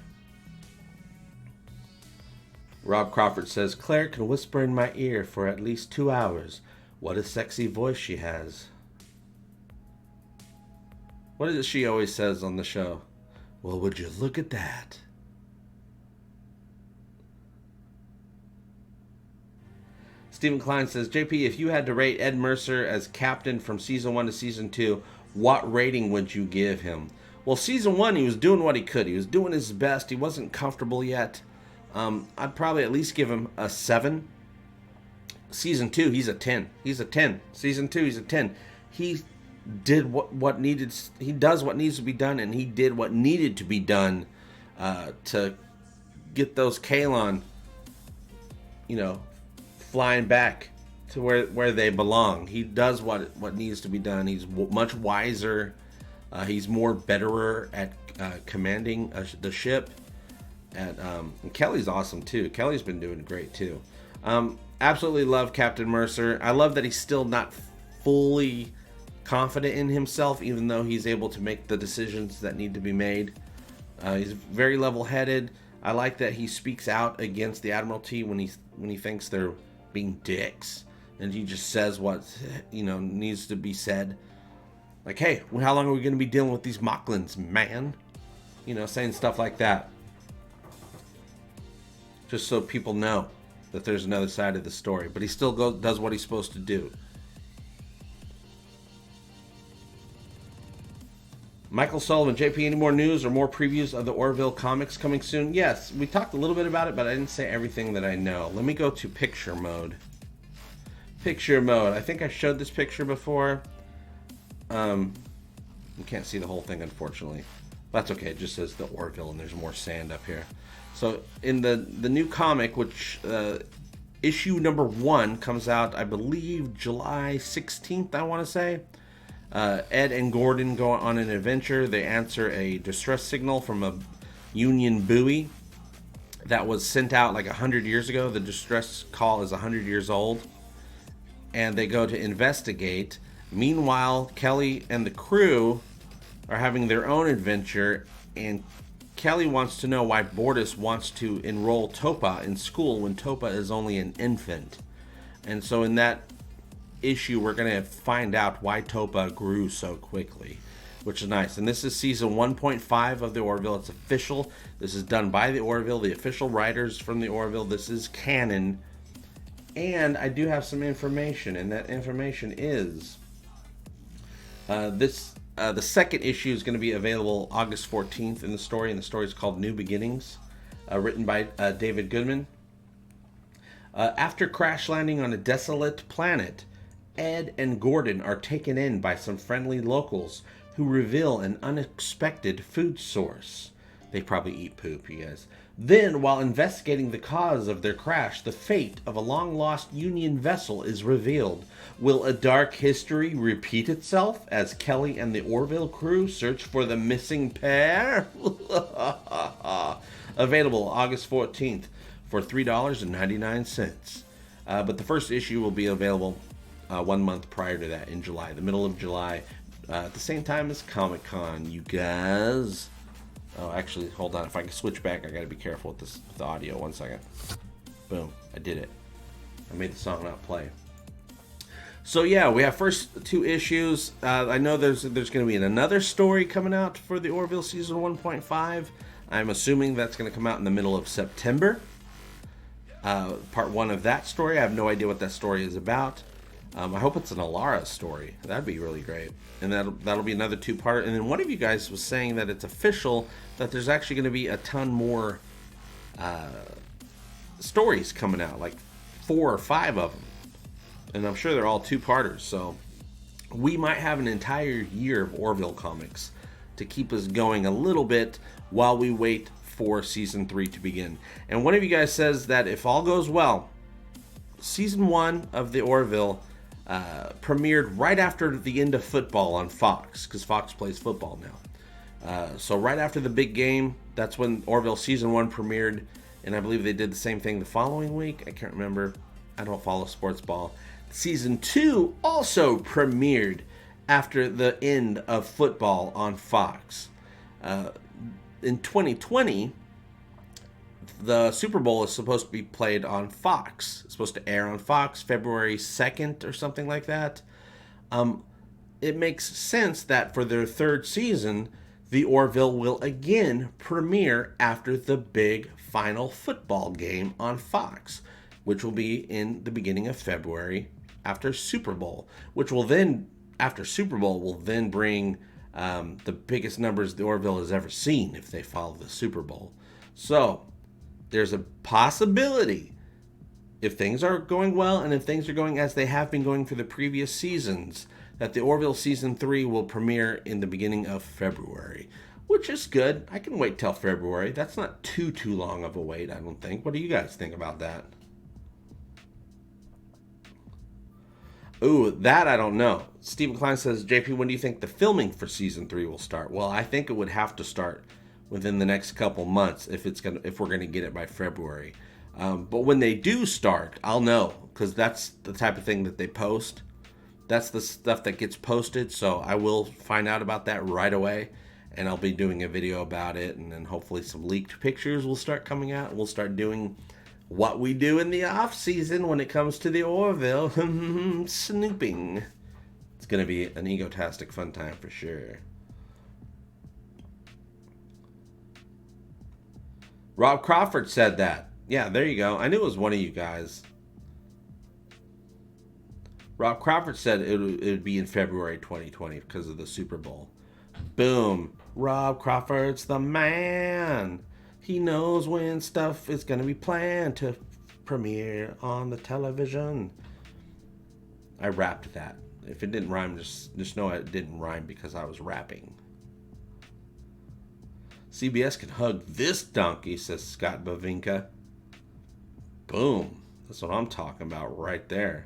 Rob Crawford says, Claire can whisper in my ear for at least 2 hours. What a sexy voice she has. What is it she always says on the show? Well, would you look at that? Stephen Klein says, JP, if you had to rate Ed Mercer as captain from season 1 to season 2, what rating would you give him? Well, season 1, he was doing what he could. He was doing his best. He wasn't comfortable yet. I'd probably at least give him a 7. Season 2, he's a 10. He's a 10. Season 2, he's a 10. He did what needed. He does what needs to be done, and he did what needed to be done to get those Kalon, flying back to where they belong. He does what needs to be done. He's much wiser. He's more betterer at commanding the ship. And Kelly's awesome too. Kelly's been doing great too. Absolutely love Captain Mercer. I love that he's still not fully confident in himself, even though he's able to make the decisions that need to be made. He's very level-headed. I like that he speaks out against the Admiralty when he thinks they're being dicks, and he just says what needs to be said. Like, hey, how long are we going to be dealing with these Mocklins, man? Saying stuff like that. Just so people know that there's another side of the story. But he still does what he's supposed to do. Michael Sullivan, JP, any more news or more previews of the Orville comics coming soon? Yes, we talked a little bit about it, but I didn't say everything that I know. Let me go to picture mode. Picture mode. I think I showed this picture before. You can't see the whole thing, unfortunately. That's okay. It just says the Orville, and there's more sand up here. So in the new comic, which issue number 1 comes out, I believe, July 16th, I want to say. Ed and Gordon go on an adventure. They answer a distress signal from a Union buoy that was sent out like 100 years ago. The distress call is 100 years old. And they go to investigate. Meanwhile, Kelly and the crew are having their own adventure, and Kelly wants to know why Bortus wants to enroll Topa in school when Topa is only an infant. And so in that issue, we're going to find out why Topa grew so quickly, which is nice. And this is season 1.5 of the Orville. It's official. This is done by the Orville, the official writers from the Orville. This is canon. And I do have some information, and that information is the second issue is going to be available August 14th in the story, and the story is called New Beginnings, written by David Goodman. After crash landing on a desolate planet, Ed and Gordon are taken in by some friendly locals who reveal an unexpected food source. They probably eat poop, you guys. Then, while investigating the cause of their crash, the fate of a long-lost Union vessel is revealed. Will a dark history repeat itself as Kelly and the Orville crew search for the missing pair? Available August 14th for $3.99. But the first issue will be available 1 month prior to that, in July, the middle of July, at the same time as Comic-Con, you guys. Oh, actually, hold on. If I can switch back, I gotta be careful with this, with the audio. 1 second. Boom. I did it. I made the song not play. So yeah, we have first 2 issues. I know there's going to be another story coming out for the Orville season 1.5. I'm assuming that's going to come out in the middle of September. Part 1 of that story. I have no idea what that story is about. I hope it's an Alara story. That'd be really great. And that'll be another 2-part. And then one of you guys was saying that it's official that there's actually going to be a ton more stories coming out, like 4 or 5 of them. And I'm sure they're all 2-parters. So we might have an entire year of Orville comics to keep us going a little bit while we wait for season 3 to begin. And one of you guys says that if all goes well, season 1 of the Orville premiered right after the end of football on Fox, because Fox plays football now. So right after the big game, that's when Orville season 1 premiered, and I believe they did the same thing the following week. I can't remember. I don't follow sports ball. Season 2 also premiered after the end of football on Fox. In 2020, the Super Bowl is supposed to be played on Fox. It's supposed to air on Fox February 2nd or something like that. It makes sense that for their 3rd season, the Orville will again premiere after the big final football game on Fox, which will be in the beginning of February after Super Bowl, which will then, after Super Bowl, will then bring the biggest numbers the Orville has ever seen if they follow the Super Bowl. So there's a possibility, if things are going well and if things are going as they have been going for the previous seasons, that the Orville season 3 will premiere in the beginning of February, which is good. I can wait till February. That's not too long of a wait, I don't think. What do you guys think about that? Ooh, that I don't know. Stephen Klein says, JP, when do you think the filming for season 3 will start? Well, I think it would have to start within the next couple months if we're gonna get it by February. But when they do start, I'll know, because that's the type of thing that they post. That's the stuff that gets posted, so I will find out about that right away, and I'll be doing a video about it, and then hopefully some leaked pictures will start coming out, and we'll start doing what we do in the off season when it comes to the Orville. Snooping. It's gonna be an egotastic fun time for sure. Rob Crawford said that. Yeah, there you go. I knew it was one of you guys. Rob Crawford said it would be in February 2020 because of the Super Bowl. Boom. Rob Crawford's the man. He knows when stuff is going to be planned to premiere on the television. I rapped that. If it didn't rhyme, just know it didn't rhyme because I was rapping. CBS can hug this donkey, says Scott Bavinka. Boom. That's what I'm talking about right there.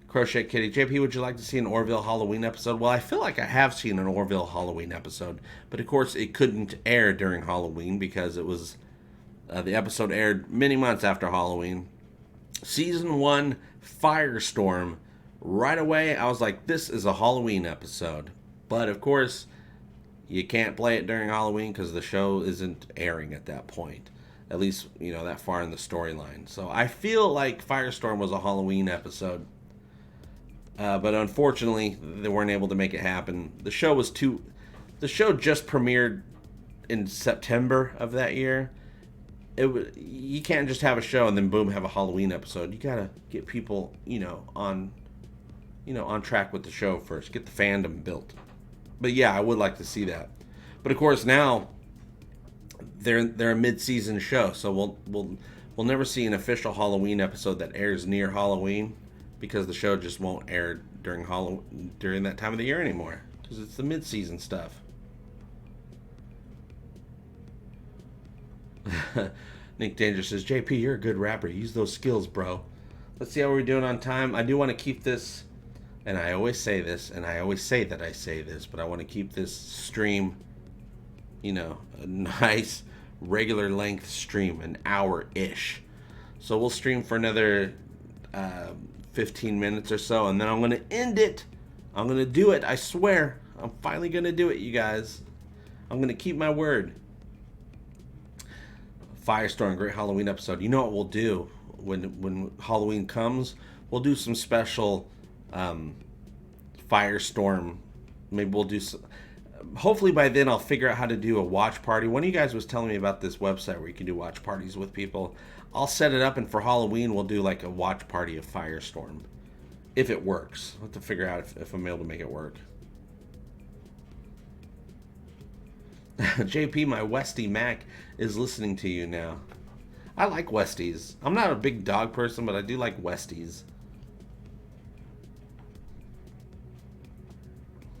Crochet Kitty. JP, would you like to see an Orville Halloween episode? Well, I feel like I have seen an Orville Halloween episode, but of course it couldn't air during Halloween because it was the episode aired many months after Halloween. Season 1, Firestorm. Right away, I was like, this is a Halloween episode. But of course, you can't play it during Halloween because the show isn't airing at that point. At least, that far in the storyline. So I feel like Firestorm was a Halloween episode. But unfortunately, they weren't able to make it happen. The show just premiered in September of that year. You can't just have a show and then boom, have a Halloween episode. You gotta get people, on track with the show first. Get the fandom built. But yeah, I would like to see that. But of course now, they're a mid-season show, so we'll never see an official Halloween episode that airs near Halloween, because the show just won't air during that time of the year anymore, because it's the mid-season stuff. Nick Danger says, JP, you're a good rapper. Use those skills, bro. Let's see how we're doing on time. I do want to keep this, and I always say this, and I always say that I say this, but I want to keep this stream, you know, a nice regular length stream, an hour-ish. So we'll stream for another 15 minutes or so, and then I'm going to end it. I'm going to do it. I swear. I'm finally going to do it, you guys. I'm going to keep my word. Firestorm, great Halloween episode. You know what we'll do when Halloween comes? We'll do some special Firestorm. Maybe we'll do some... Hopefully by then I'll figure out how to do a watch party. One of you guys was telling me about this website where you can do watch parties with people. I'll set it up, and for Halloween we'll do like a watch party of Firestorm. If it works. I'll have to figure out if I'm able to make it work. JP, my Westie Mac is listening to you now. I like Westies. I'm not a big dog person, but I do like Westies.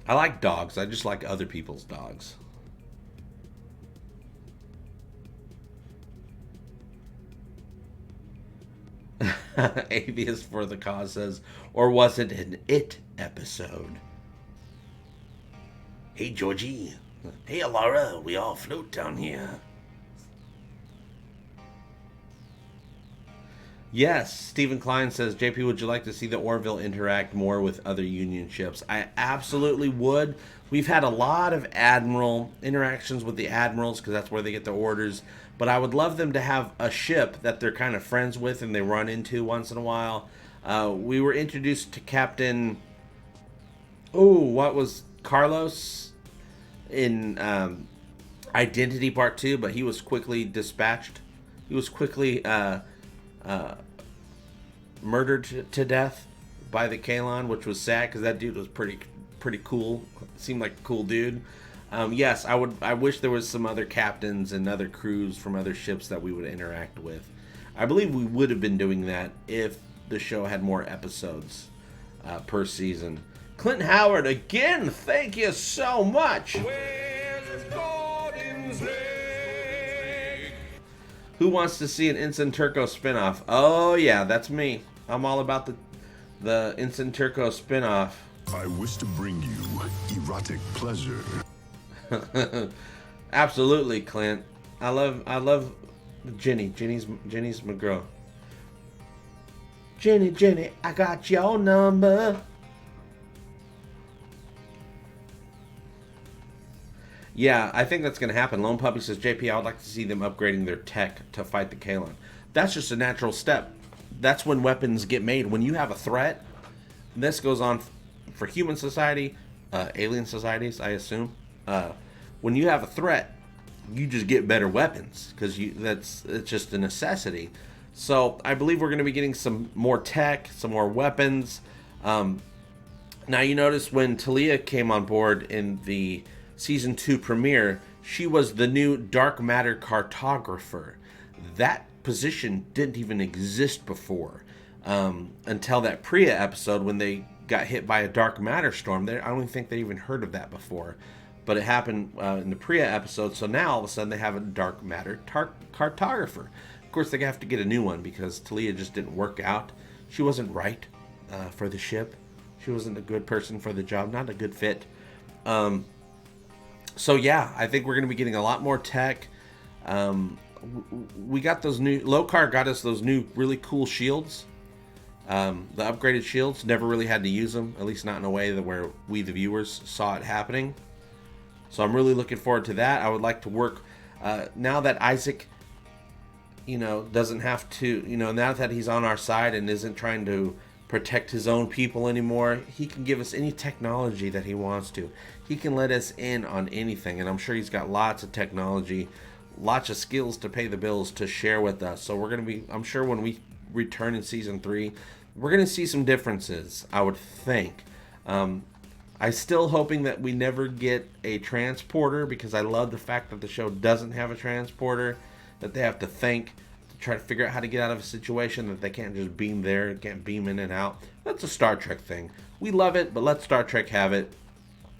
I like dogs. I just like other people's dogs. Avius for the Cause says, or was it an It episode? Hey, Georgie. Hey, Alara. We all float down here. Yes, Stephen Klein says, JP, would you like to see the Orville interact more with other Union ships? I absolutely would. We've had a lot of Admiral interactions with the Admirals because that's where they get their orders. But I would love them to have a ship that they're kind of friends with and they run into once in a while. We were introduced to Captain... what was Carlos in Identity Part 2, but he was quickly dispatched. He was quickly... murdered to death by the Kalon, which was sad because that dude was pretty cool. Seemed like a cool dude. Yes, I wish there was some other captains and other crews from other ships that we would interact with. I believe we would have been doing that if the show had more episodes per season. Clinton Howard, again, thank you so much. Who wants to see an Ensign Turco spinoff? Oh yeah, that's me. I'm all about the Ensign Turco spinoff. I wish to bring you erotic pleasure. Absolutely, Clint. I love Jenny. Jenny's my girl. Jenny, I got your number. Yeah, I think that's going to happen. Lone Puppy says, JP, I would like to see them upgrading their tech to fight the Kalon. That's just a natural step. That's when weapons get made. When you have a threat, this goes on for human society, alien societies, I assume. When you have a threat, you just get better weapons because it's just a necessity. So I believe we're going to be getting some more tech, some more weapons. Now you notice when Talia came on board in the Season 2 premiere, she was the new dark matter cartographer. That position didn't even exist before until that Priya episode when they got hit by a dark matter storm. I don't think they even heard of that before, but it happened in the Priya episode. So now all of a sudden they have a dark matter cartographer. Of course they have to get a new one because Talia just didn't work out. She wasn't right for the ship. She wasn't a good person for the job, not a good fit. So yeah, I think we're going to be getting a lot more tech. We got those new... Lokar got us those new really cool shields. The upgraded shields. Never really had to use them. At least not in a way that where we, the viewers, saw it happening. So I'm really looking forward to that. I would like to work... now that Isaac, doesn't have to... now that he's on our side and isn't trying to protect his own people anymore, he can give us any technology that he wants to. He can let us in on anything, and I'm sure he's got lots of technology, lots of skills to pay the bills to share with us. So we're going to be, I'm sure when we return in Season 3, we're going to see some differences, I would think. I'm still hoping that we never get a transporter, because I love the fact that the show doesn't have a transporter, that they have to think to try to figure out how to get out of a situation, that they can't just beam there, can't beam in and out. That's a Star Trek thing. We love it, but let Star Trek have it.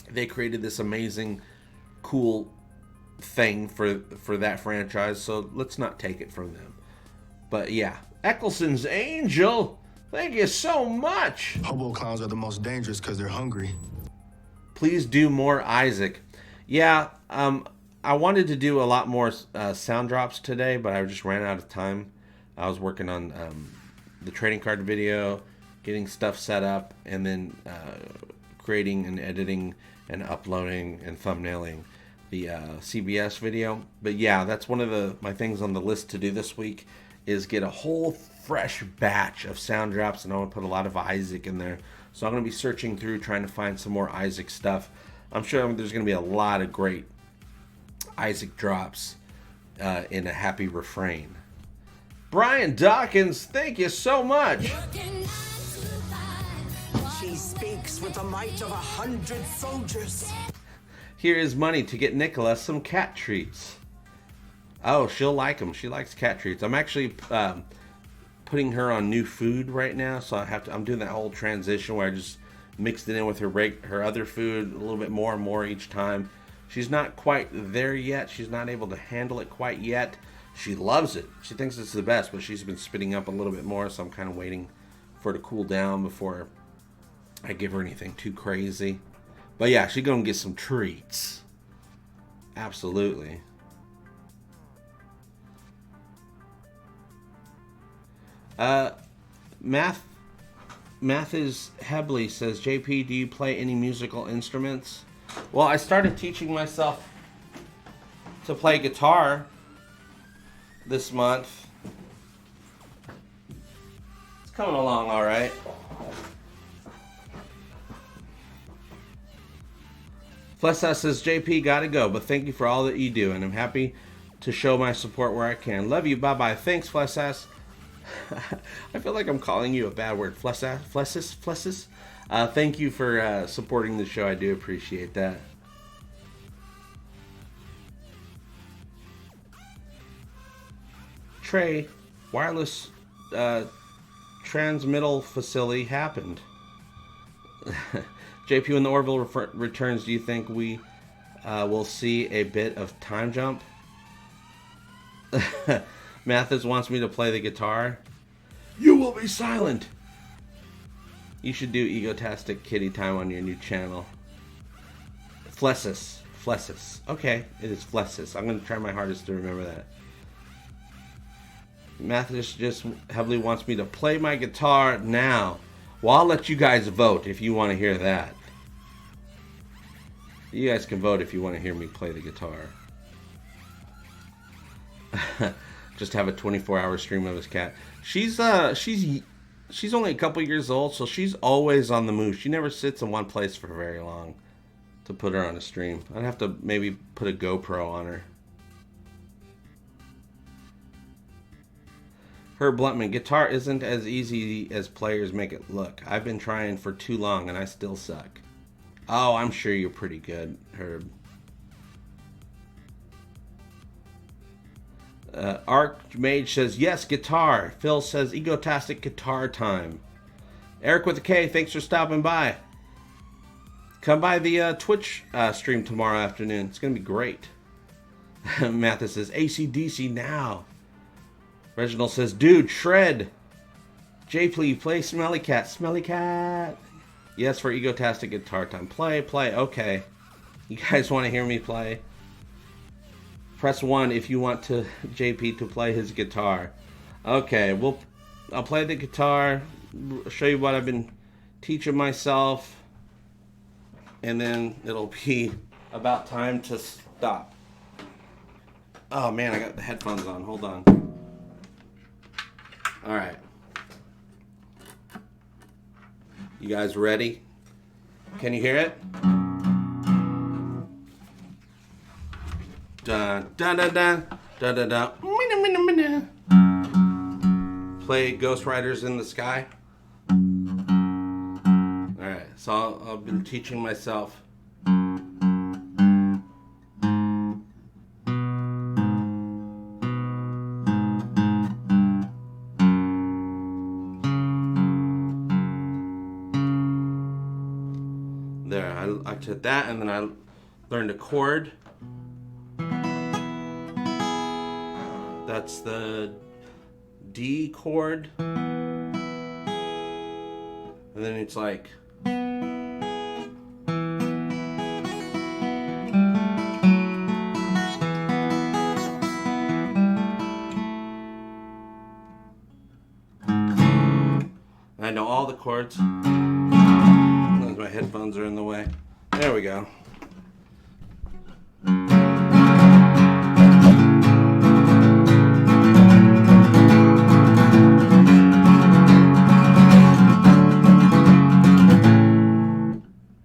They created this amazing, cool thing for that franchise, so let's not take it from them. But yeah, Eccleston's Angel, thank you so much. Hobo clowns are the most dangerous because they're hungry. Please do more Isaac. Yeah, I wanted to do a lot more sound drops today, but I just ran out of time. I was working on the trading card video, getting stuff set up, and then creating and editing and uploading and thumbnailing the CBS video. But yeah, that's one of my things on the list to do this week, is get a whole fresh batch of sound drops, and I want to put a lot of Isaac in there. So I'm going to be searching through, trying to find some more Isaac stuff. I'm sure there's going to be a lot of great Isaac drops in a happy refrain. Brian Dawkins, thank you so much. She speaks with the might of 100 soldiers. Here is money to get Nicola some cat treats. Oh, she'll like them. She likes cat treats. I'm actually putting her on new food right now, so I'm doing that whole transition where I just mixed it in with her other food a little bit more and more each time. She's not quite there yet. She's not able to handle it quite yet. She loves it. She thinks it's the best, but she's been spitting up a little bit more, so I'm kind of waiting for her to cool down before I give her anything too crazy. But yeah, she's gonna get some treats. Absolutely. Mathis Hebley says, JP, do you play any musical instruments? Well, I started teaching myself to play guitar this month. It's coming along all right. Flessa says, JP, gotta go, but thank you for all that you do, and I'm happy to show my support where I can. Love you, bye-bye. Thanks, Flessass. I feel like I'm calling you a bad word. Flesses. Thank you for supporting the show. I do appreciate that. Trey, wireless transmittal facility happened. JP, when the Orville returns, do you think we will see a bit of time jump? Mathis wants me to play the guitar. You will be silent. You should do Egotastic Kitty Time on your new channel. Flessis. Okay, it is Flessis. I'm going to try my hardest to remember that. Mathis just heavily wants me to play my guitar now. Well, I'll let you guys vote if you want to hear that. You guys can vote if you want to hear me play the guitar. Just have a 24-hour stream of his cat. She's only a couple years old, so she's always on the move. She never sits in one place for very long to put her on a stream. I'd have to maybe put a GoPro on her. Herb Bluntman, guitar isn't as easy as players make it look. I've been trying for too long and I still suck. Oh, I'm sure you're pretty good, Herb. Archmage says, yes, guitar. Phil says, Egotastic Guitar Time. Eric with a K, thanks for stopping by. Come by the Twitch stream tomorrow afternoon. It's going to be great. Mathis says, AC/DC now. Reginald says, dude, shred. Jay, please play Smelly Cat. Smelly Cat. Yes, for Egotastic Guitar Time. Play. Okay. You guys want to hear me play? Press 1 if you want JP to play his guitar. Okay, I'll play the guitar, show you what I've been teaching myself, and then it'll be about time to stop. Oh man, I got the headphones on. Hold on. All right. You guys ready? Can you hear it? Dun dun dun dun dun dun dun. Play Ghost Riders in the Sky. All right. So I'll be teaching myself. There, I took that, and then I learned a chord. That's the D chord. And then it's like... I know all the chords. My headphones are in the way. There we go.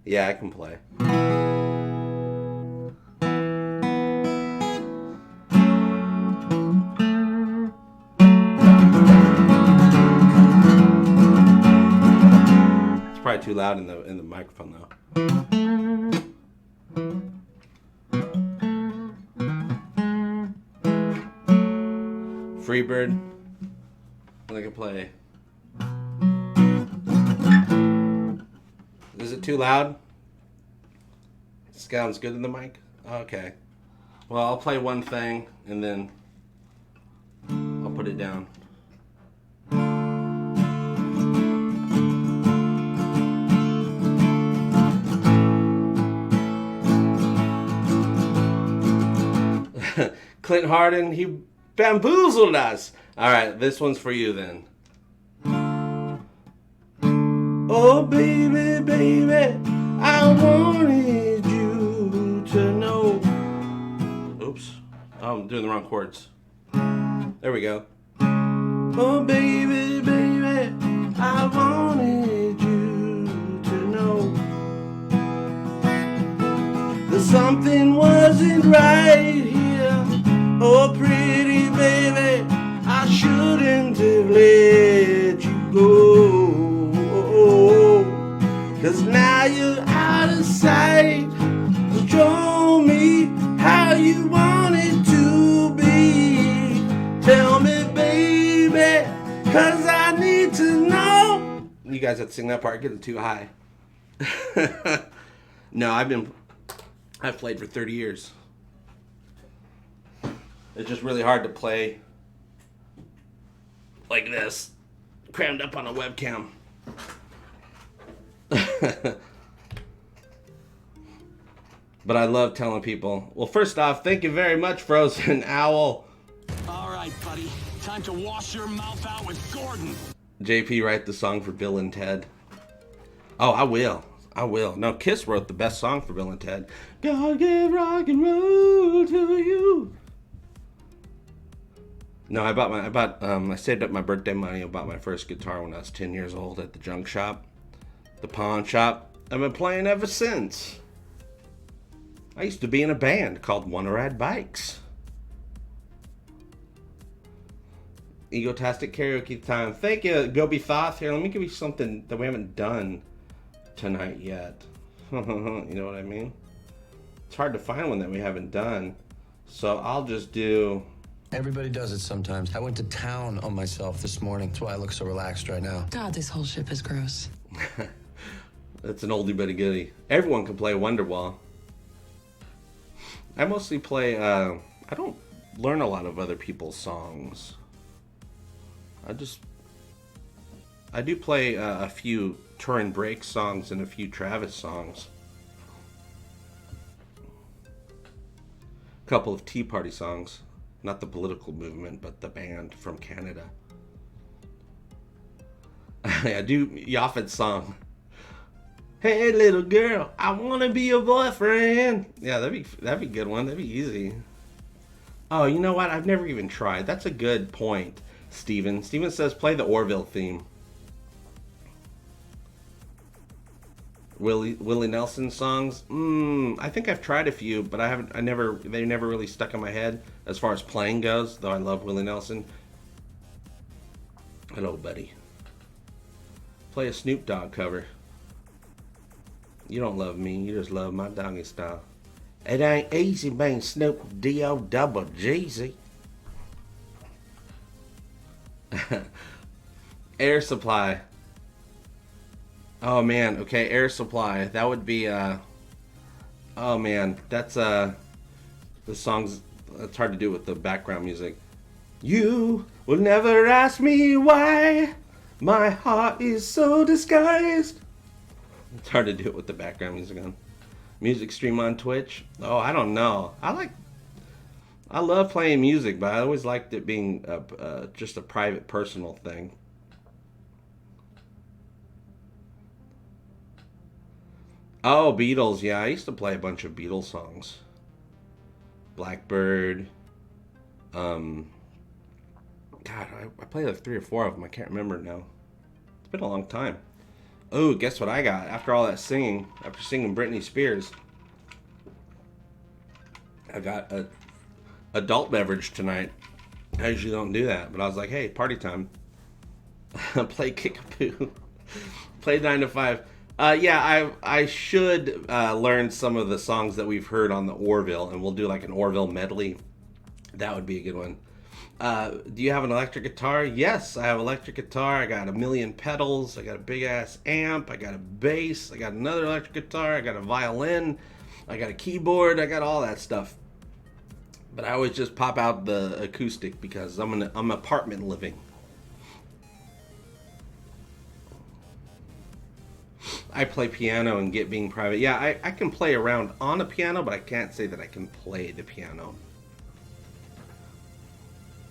Yeah, I can play. Probably too loud in the microphone though. Freebird. I can play. Is it too loud? Sounds good in the mic? Okay. Well, I'll play one thing and then I'll put it down. Clint Harden, he bamboozled us. All right, this one's for you then. Oh, baby, baby, I wanted you to know. Oops, I'm doing the wrong chords. There we go. Oh, baby, baby, I wanted you to know that something wasn't right here. Oh, pretty baby, I shouldn't have let you go. 'Cause now you're out of sight. Show me how you want it to be. Tell me, baby, 'cause I need to know. You guys have to sing that part, get it too high. No, I've played for 30 years. It's just really hard to play like this, crammed up on a webcam. But I love telling people, well, first off, thank you very much, Frozen Owl. All right, buddy. Time to wash your mouth out with Jordon. JP write the song for Bill and Ted. Oh, I will. No, Kiss wrote the best song for Bill and Ted. God gave rock and roll to you. No, I saved up my birthday money. I bought my first guitar when I was 10 years old at the junk shop, the pawn shop. I've been playing ever since. I used to be in a band called Wanna Ride Bikes. Egotastic karaoke time. Thank you, Gobi Thoth. Here, let me give you something that we haven't done tonight yet. You know what I mean? It's hard to find one that we haven't done. So I'll just do... Everybody does it sometimes. I went to town on myself this morning. That's why I look so relaxed right now. God, this whole ship is gross. That's an oldie but a goodie. Everyone can play Wonderwall. I mostly play, I don't learn a lot of other people's songs. I do play a few Turin Break songs and a few Travis songs. A couple of Tea Party songs. Not the political movement, but the band from Canada. I do Yaphet's song. Hey, little girl, I want to be your boyfriend. Yeah, that'd be a good one. That'd be easy. Oh, you know what? I've never even tried. That's a good point, Steven. Steven says play the Orville theme. Willie Nelson songs. I think I've tried a few, but they never really stuck in my head as far as playing goes, though I love Willie Nelson. Hello, buddy. Play a Snoop Dogg cover. You don't love me. You just love my doggy style. It ain't easy being Snoop D-O-double Jeezy. Air Supply. Oh man, okay, Air Supply. That would be oh man, that's the song's, it's hard to do with the background music. You will never ask me why my heart is so disguised. It's hard to do it with the background music on. Music stream on Twitch. Oh, I don't know. I love playing music, but I always liked it being just a private, personal thing. Oh, Beatles. Yeah, I used to play a bunch of Beatles songs. Blackbird. God, I played like 3 or 4 of them. I can't remember now. It's been a long time. Oh, guess what I got? After all that singing, after singing Britney Spears, I got a adult beverage tonight. I usually don't do that, but I was like, hey, party time. Play Kickapoo. Play 9 to 5. Yeah, I should learn some of the songs that we've heard on the Orville, and we'll do like an Orville medley. That would be a good one. Do you have an electric guitar? Yes, I have electric guitar. I got a million pedals. I got a big ass amp. I got a bass. I got another electric guitar. I got a violin. I got a keyboard. I got all that stuff. But I always just pop out the acoustic because I'm apartment living. I play piano and get being private. Yeah, I can play around on a piano, but I can't say that I can play the piano.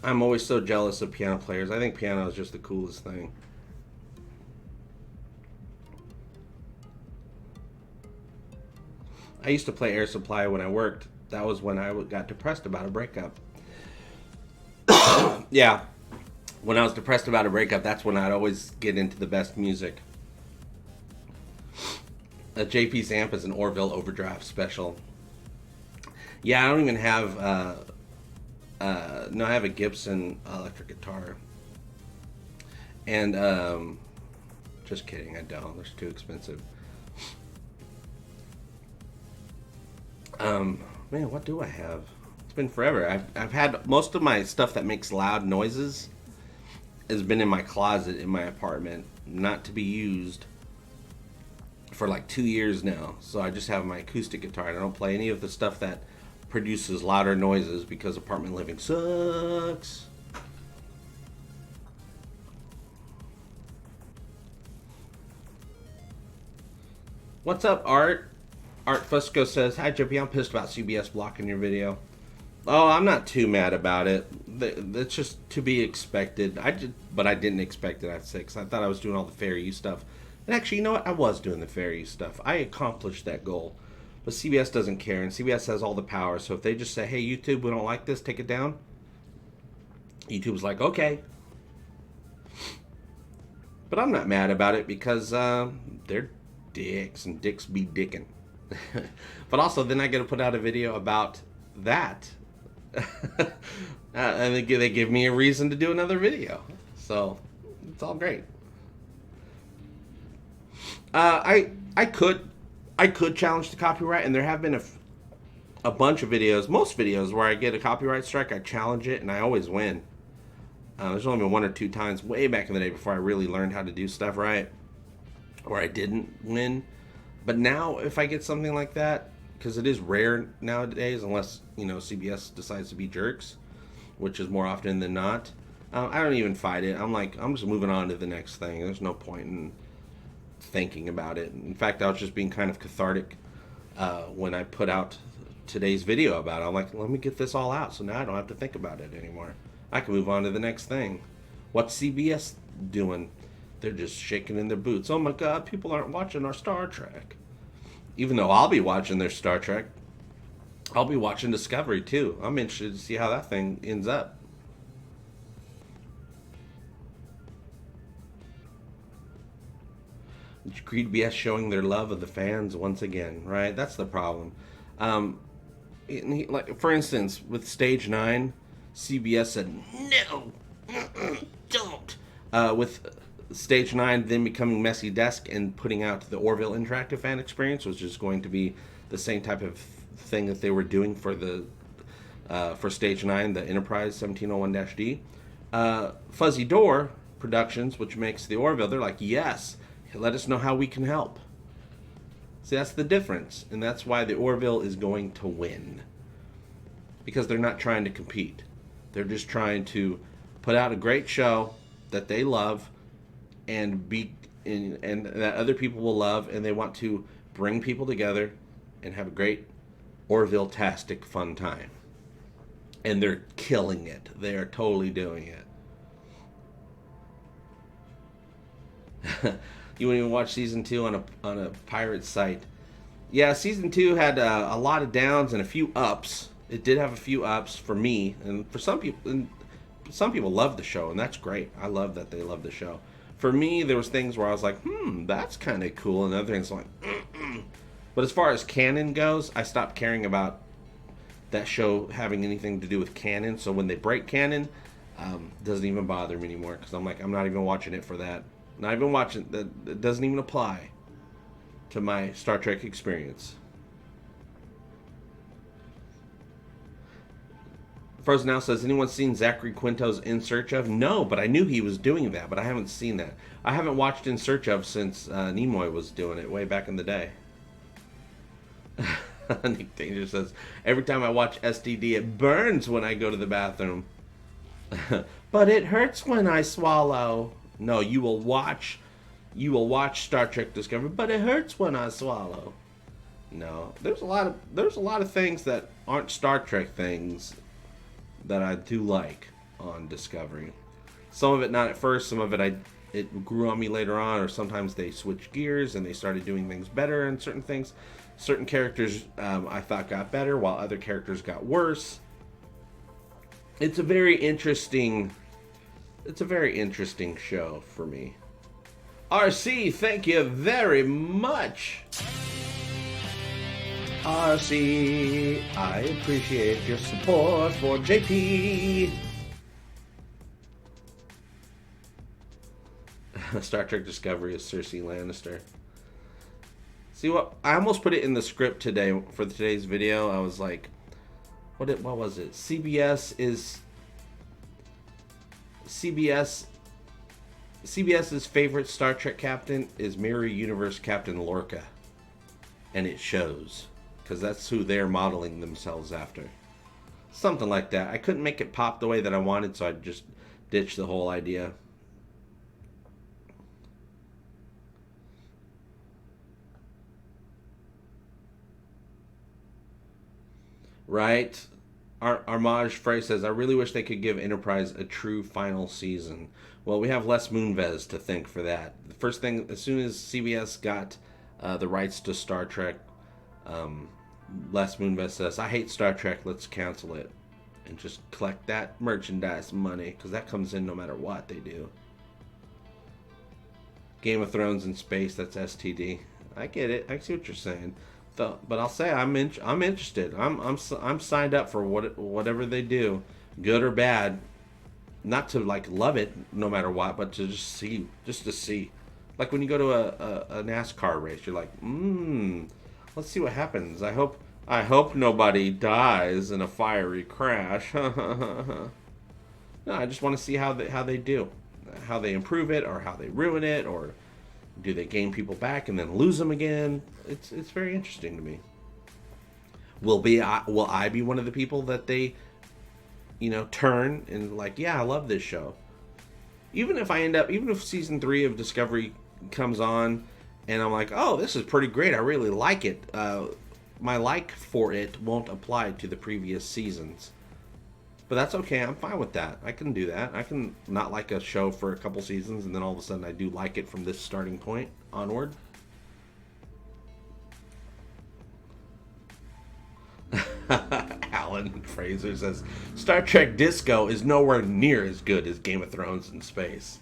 I'm always so jealous of piano players. I think piano is just the coolest thing. I used to play Air Supply when I worked. That was when I got depressed about a breakup. Yeah, when I was depressed about a breakup, that's when I'd always get into the best music. JP's amp is an Orville Overdrive Special. Yeah, I don't even have... no, I have a Gibson electric guitar. And, just kidding, I don't. They're too expensive. Man, what do I have? It's been forever. I've had most of my stuff that makes loud noises has been in my closet in my apartment, not to be used for like 2 years now. So I just have my acoustic guitar and I don't play any of the stuff that produces louder noises because apartment living sucks. What's up, Art? Art Fusco says, hi, JP, I'm pissed about CBS blocking your video. Oh, I'm not too mad about it. That's just to be expected. But I didn't expect it, I'd say, because I thought I was doing all the fair use stuff. And actually, you know what? I was doing the fair use stuff. I accomplished that goal. But CBS doesn't care, and CBS has all the power. So if they just say, hey, YouTube, we don't like this, take it down. YouTube's like, okay. But I'm not mad about it because they're dicks, and dicks be dickin'. But also, then I get to put out a video about that. And they give me a reason to do another video. So, it's all great. I could challenge the copyright, and there have been a bunch of videos, most videos, where I get a copyright strike, I challenge it, and I always win. There's only been 1 or 2 times way back in the day before I really learned how to do stuff right, where I didn't win. But now, if I get something like that, because it is rare nowadays, unless, you know, CBS decides to be jerks, which is more often than not, I don't even fight it. I'm like, I'm just moving on to the next thing. There's no point in thinking about it. In fact, I was just being kind of cathartic when I put out today's video about it. I'm like, let me get this all out, so now I don't have to think about it anymore. I can move on to the next thing. What's CBS doing? They're just shaking in their boots. Oh my God, people aren't watching our Star Trek. Even though I'll be watching their Star Trek, I'll be watching Discovery too. I'm interested to see how that thing ends up. Creed BS showing their love of the fans once again, right? That's the problem. Like, for instance, with Stage 9, CBS said, no, don't. With Stage 9 then becoming Messy Desk and putting out the Orville Interactive Fan Experience, which is going to be the same type of thing that they were doing for the for Stage 9, the Enterprise 1701-D. Fuzzy Door Productions, which makes the Orville, they're like, yes, let us know how we can help. See, that's the difference, and that's why the Orville is going to win. Because they're not trying to compete. They're just trying to put out a great show that they love and that other people will love, and they want to bring people together and have a great Orville-tastic fun time. And they're killing it. They are totally doing it. You wouldn't even watch season 2 on a pirate site. Yeah, season 2 had a lot of downs and a few ups. It did have a few ups for me, and for some people, love the show, and that's great. I love that they love the show. For me, there was things where I was like, that's kind of cool, and other things like, But as far as canon goes, I stopped caring about that show having anything to do with canon. So when they break canon, doesn't even bother me anymore, because I'm like, I'm not even watching it for that. Not even watching that. It doesn't even apply to my Star Trek experience. Frozen now says, anyone seen Zachary Quinto's In Search Of? No, but I knew he was doing that, but I haven't seen that. I haven't watched In Search Of since Nimoy was doing it way back in the day. Nick Danger says, every time I watch STD, it burns when I go to the bathroom. But it hurts when I swallow. No, you will watch Star Trek Discovery, but it hurts when I swallow. No, there's a lot of things that aren't Star Trek things that I do like on Discovery. Some of it not at first, some of it it grew on me later on, or sometimes they switched gears and they started doing things better in certain things. Certain characters I thought got better, while other characters got worse. It's a very interesting show for me. RC, thank you very much. RC, I appreciate your support for JP. Star Trek Discovery is Cersei Lannister. See what? I almost put it in the script today for today's video. I was like, what was it? CBS's favorite Star Trek captain is Mirror Universe Captain Lorca. And it shows. Because that's who they're modeling themselves after. Something like that. I couldn't make it pop the way that I wanted, so I just ditched the whole idea. Right? Armage Frey says, I really wish they could give Enterprise a true final season. Well, we have Les Moonves to thank for that. The first thing, as soon as CBS got the rights to Star Trek, Les Moonves says, I hate Star Trek, let's cancel it. And just collect that merchandise money, because that comes in no matter what they do. Game of Thrones in space, that's STD. I get it, I see what you're saying. But I'll say I'm interested. I'm signed up for whatever they do, good or bad. Not to like love it no matter what, but to just to see. Like when you go to a NASCAR race, you're like, let's see what happens. I hope nobody dies in a fiery crash. No, I just want to see how they do, how they improve it, or how they ruin it, or do they gain people back and then lose them again? It's very interesting to me. Will I be one of the people that they, turn and like, yeah, I love this show. Even if season 3 of Discovery comes on and I'm like, oh, this is pretty great, I really like it. My like for it won't apply to the previous seasons. But that's okay, I'm fine with that. I can do that. I can not like a show for a couple seasons and then all of a sudden I do like it from this starting point onward. Alan Fraser says, Star Trek Disco is nowhere near as good as Game of Thrones in space.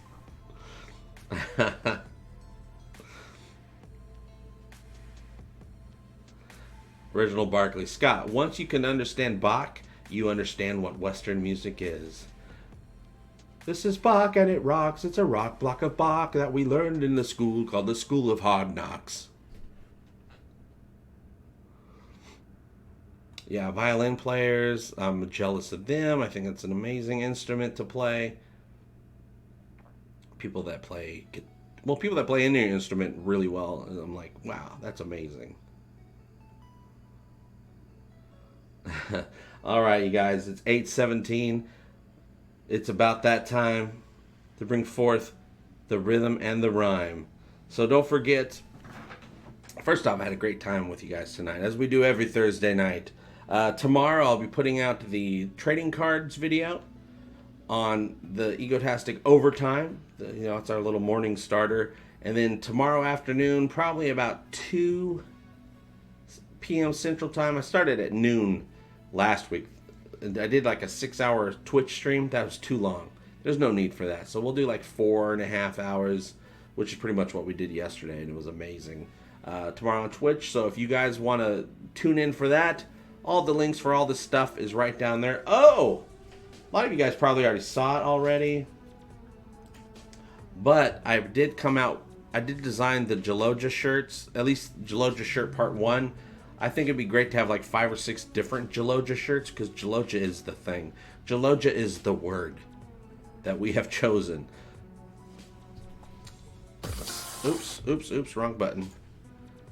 Reginald Barkley, Scott, once you can understand Bach, you understand what Western music is. This is Bach and it rocks. It's a rock block of Bach that we learned in the school called the School of Hard Knocks. Yeah, violin players. I'm jealous of them. I think it's an amazing instrument to play. People that play any instrument really well. And I'm like, wow, that's amazing. All right, you guys, it's 8:17. It's about that time to bring forth the rhythm and the rhyme. So don't forget, first off, I had a great time with you guys tonight, as we do every Thursday night. Tomorrow I'll be putting out the trading cards video on the Egotastic Overtime. It's our little morning starter. And then tomorrow afternoon, probably about 2 p.m. Central Time. I started at noon last week. I did like a 6-hour Twitch stream. That was too long. There's no need for that. So we'll do like 4.5 hours, which is pretty much what we did yesterday, and it was amazing. Tomorrow on Twitch. So if you guys want to tune in for that, all the links for all this stuff is right down there. Oh! A lot of you guys probably already saw it already. But I did design the Jaloja shirts, at least Jaloja shirt part 1. I think it'd be great to have like 5 or 6 different Jaloja shirts, because Jaloja is the thing. Jaloja is the word that we have chosen. Oops, wrong button.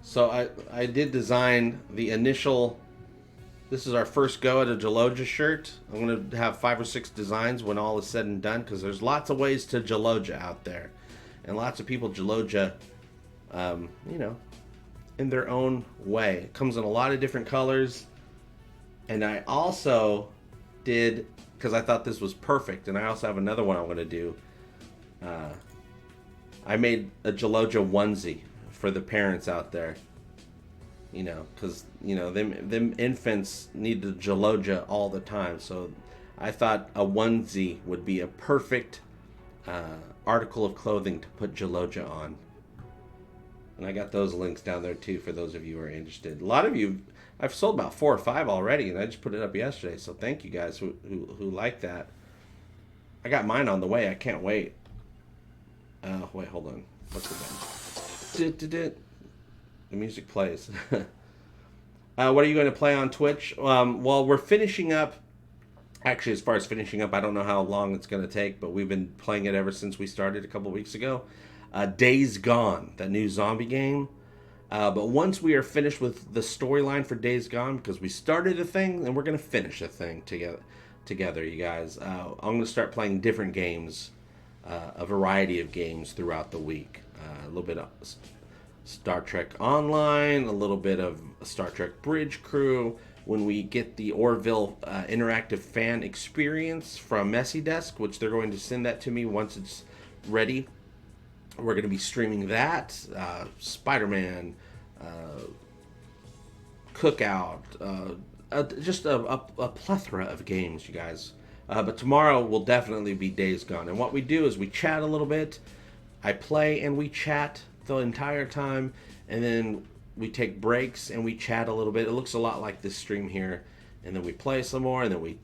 So I did design the initial. This is our first go at a Jaloja shirt. I'm going to have 5 or 6 designs when all is said and done, because there's lots of ways to Jaloja out there. And lots of people Jaloja, in their own way. It comes in a lot of different colors. And I also did, because I thought this was perfect, and I also have another one I'm going to do. I made a Jaloja onesie for the parents out there. Because, them infants need the Jaloja all the time. So I thought a onesie would be a perfect article of clothing to put Jaloja on. And I got those links down there too for those of you who are interested. A lot of you, I've sold about 4 or 5 already, and I just put it up yesterday. So thank you guys who like that. I got mine on the way. I can't wait. Wait, hold on. What's the button? The music plays. What are you going to play on Twitch? Well, we're finishing up. Actually, as far as finishing up, I don't know how long it's going to take, but we've been playing it ever since we started a couple weeks ago. Days Gone, that new zombie game. But once we are finished with the storyline for Days Gone, because we started a thing and we're going to finish a thing together, you guys. I'm going to start playing different games, a variety of games throughout the week. A little bit of Star Trek Online, a little bit of Star Trek Bridge Crew. When we get the Orville interactive fan experience from Messy Desk, which they're going to send that to me once it's ready, we're going to be streaming that. Spider-Man, Cookout, just a plethora of games, you guys. But tomorrow will definitely be Days Gone. And what we do is we chat a little bit. I play and we chat the entire time, and then we take breaks and we chat a little bit. It looks a lot like this stream here, and then we play some more, and then we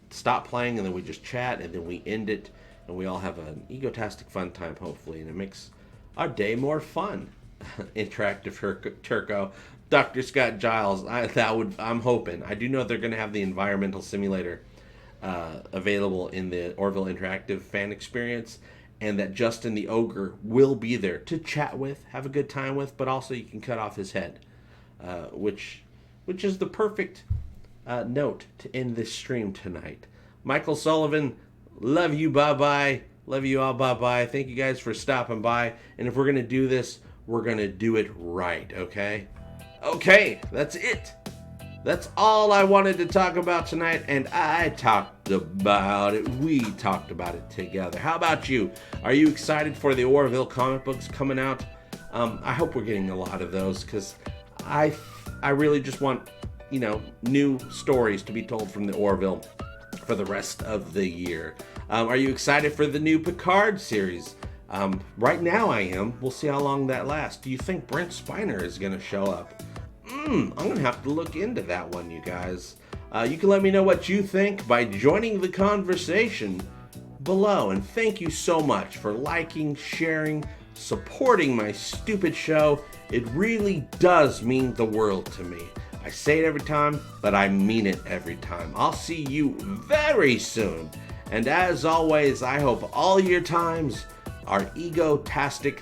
stop playing, and then we just chat, and then we end it, and we all have an egotastic fun time, hopefully, and it makes our day more fun. Interactive Turco, Dr. Scott Giles. I'm hoping. I do know they're going to have the environmental simulator available in the Orville interactive fan experience, and that Justin the Ogre will be there to chat with, have a good time with, but also you can cut off his head, which is the perfect note to end this stream tonight. Michael Sullivan, love you, bye-bye. Love you all, bye-bye. Thank you guys for stopping by. And if we're going to do this, we're going to do it right, okay? Okay, that's it. That's all I wanted to talk about tonight, and I talked about it. We talked about it together. How about you? Are you excited for the Orville comic books coming out? I hope we're getting a lot of those, because I really just want, new stories to be told from the Orville for the rest of the year. Are you excited for the new Picard series? Right now I am. We'll see how long that lasts. Do you think Brent Spiner is going to show up? I'm going to have to look into that one, you guys. You can let me know what you think by joining the conversation below. And thank you so much for liking, sharing, supporting my stupid show. It really does mean the world to me. I say it every time, but I mean it every time. I'll see you very soon. And as always, I hope all your times are egotastic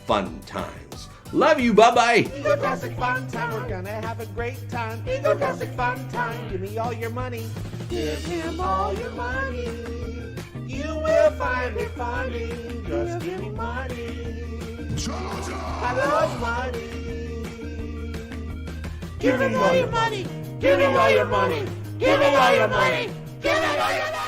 fun times. Love you, bye-bye. Egotastic fun time, we're gonna have a great time. Egotastic fun time, give me all your money. Give him all your money. You will find it funny. Just give me money. I love money. Give me all your money. Give me all your money. Give me all your money. Give me all your money.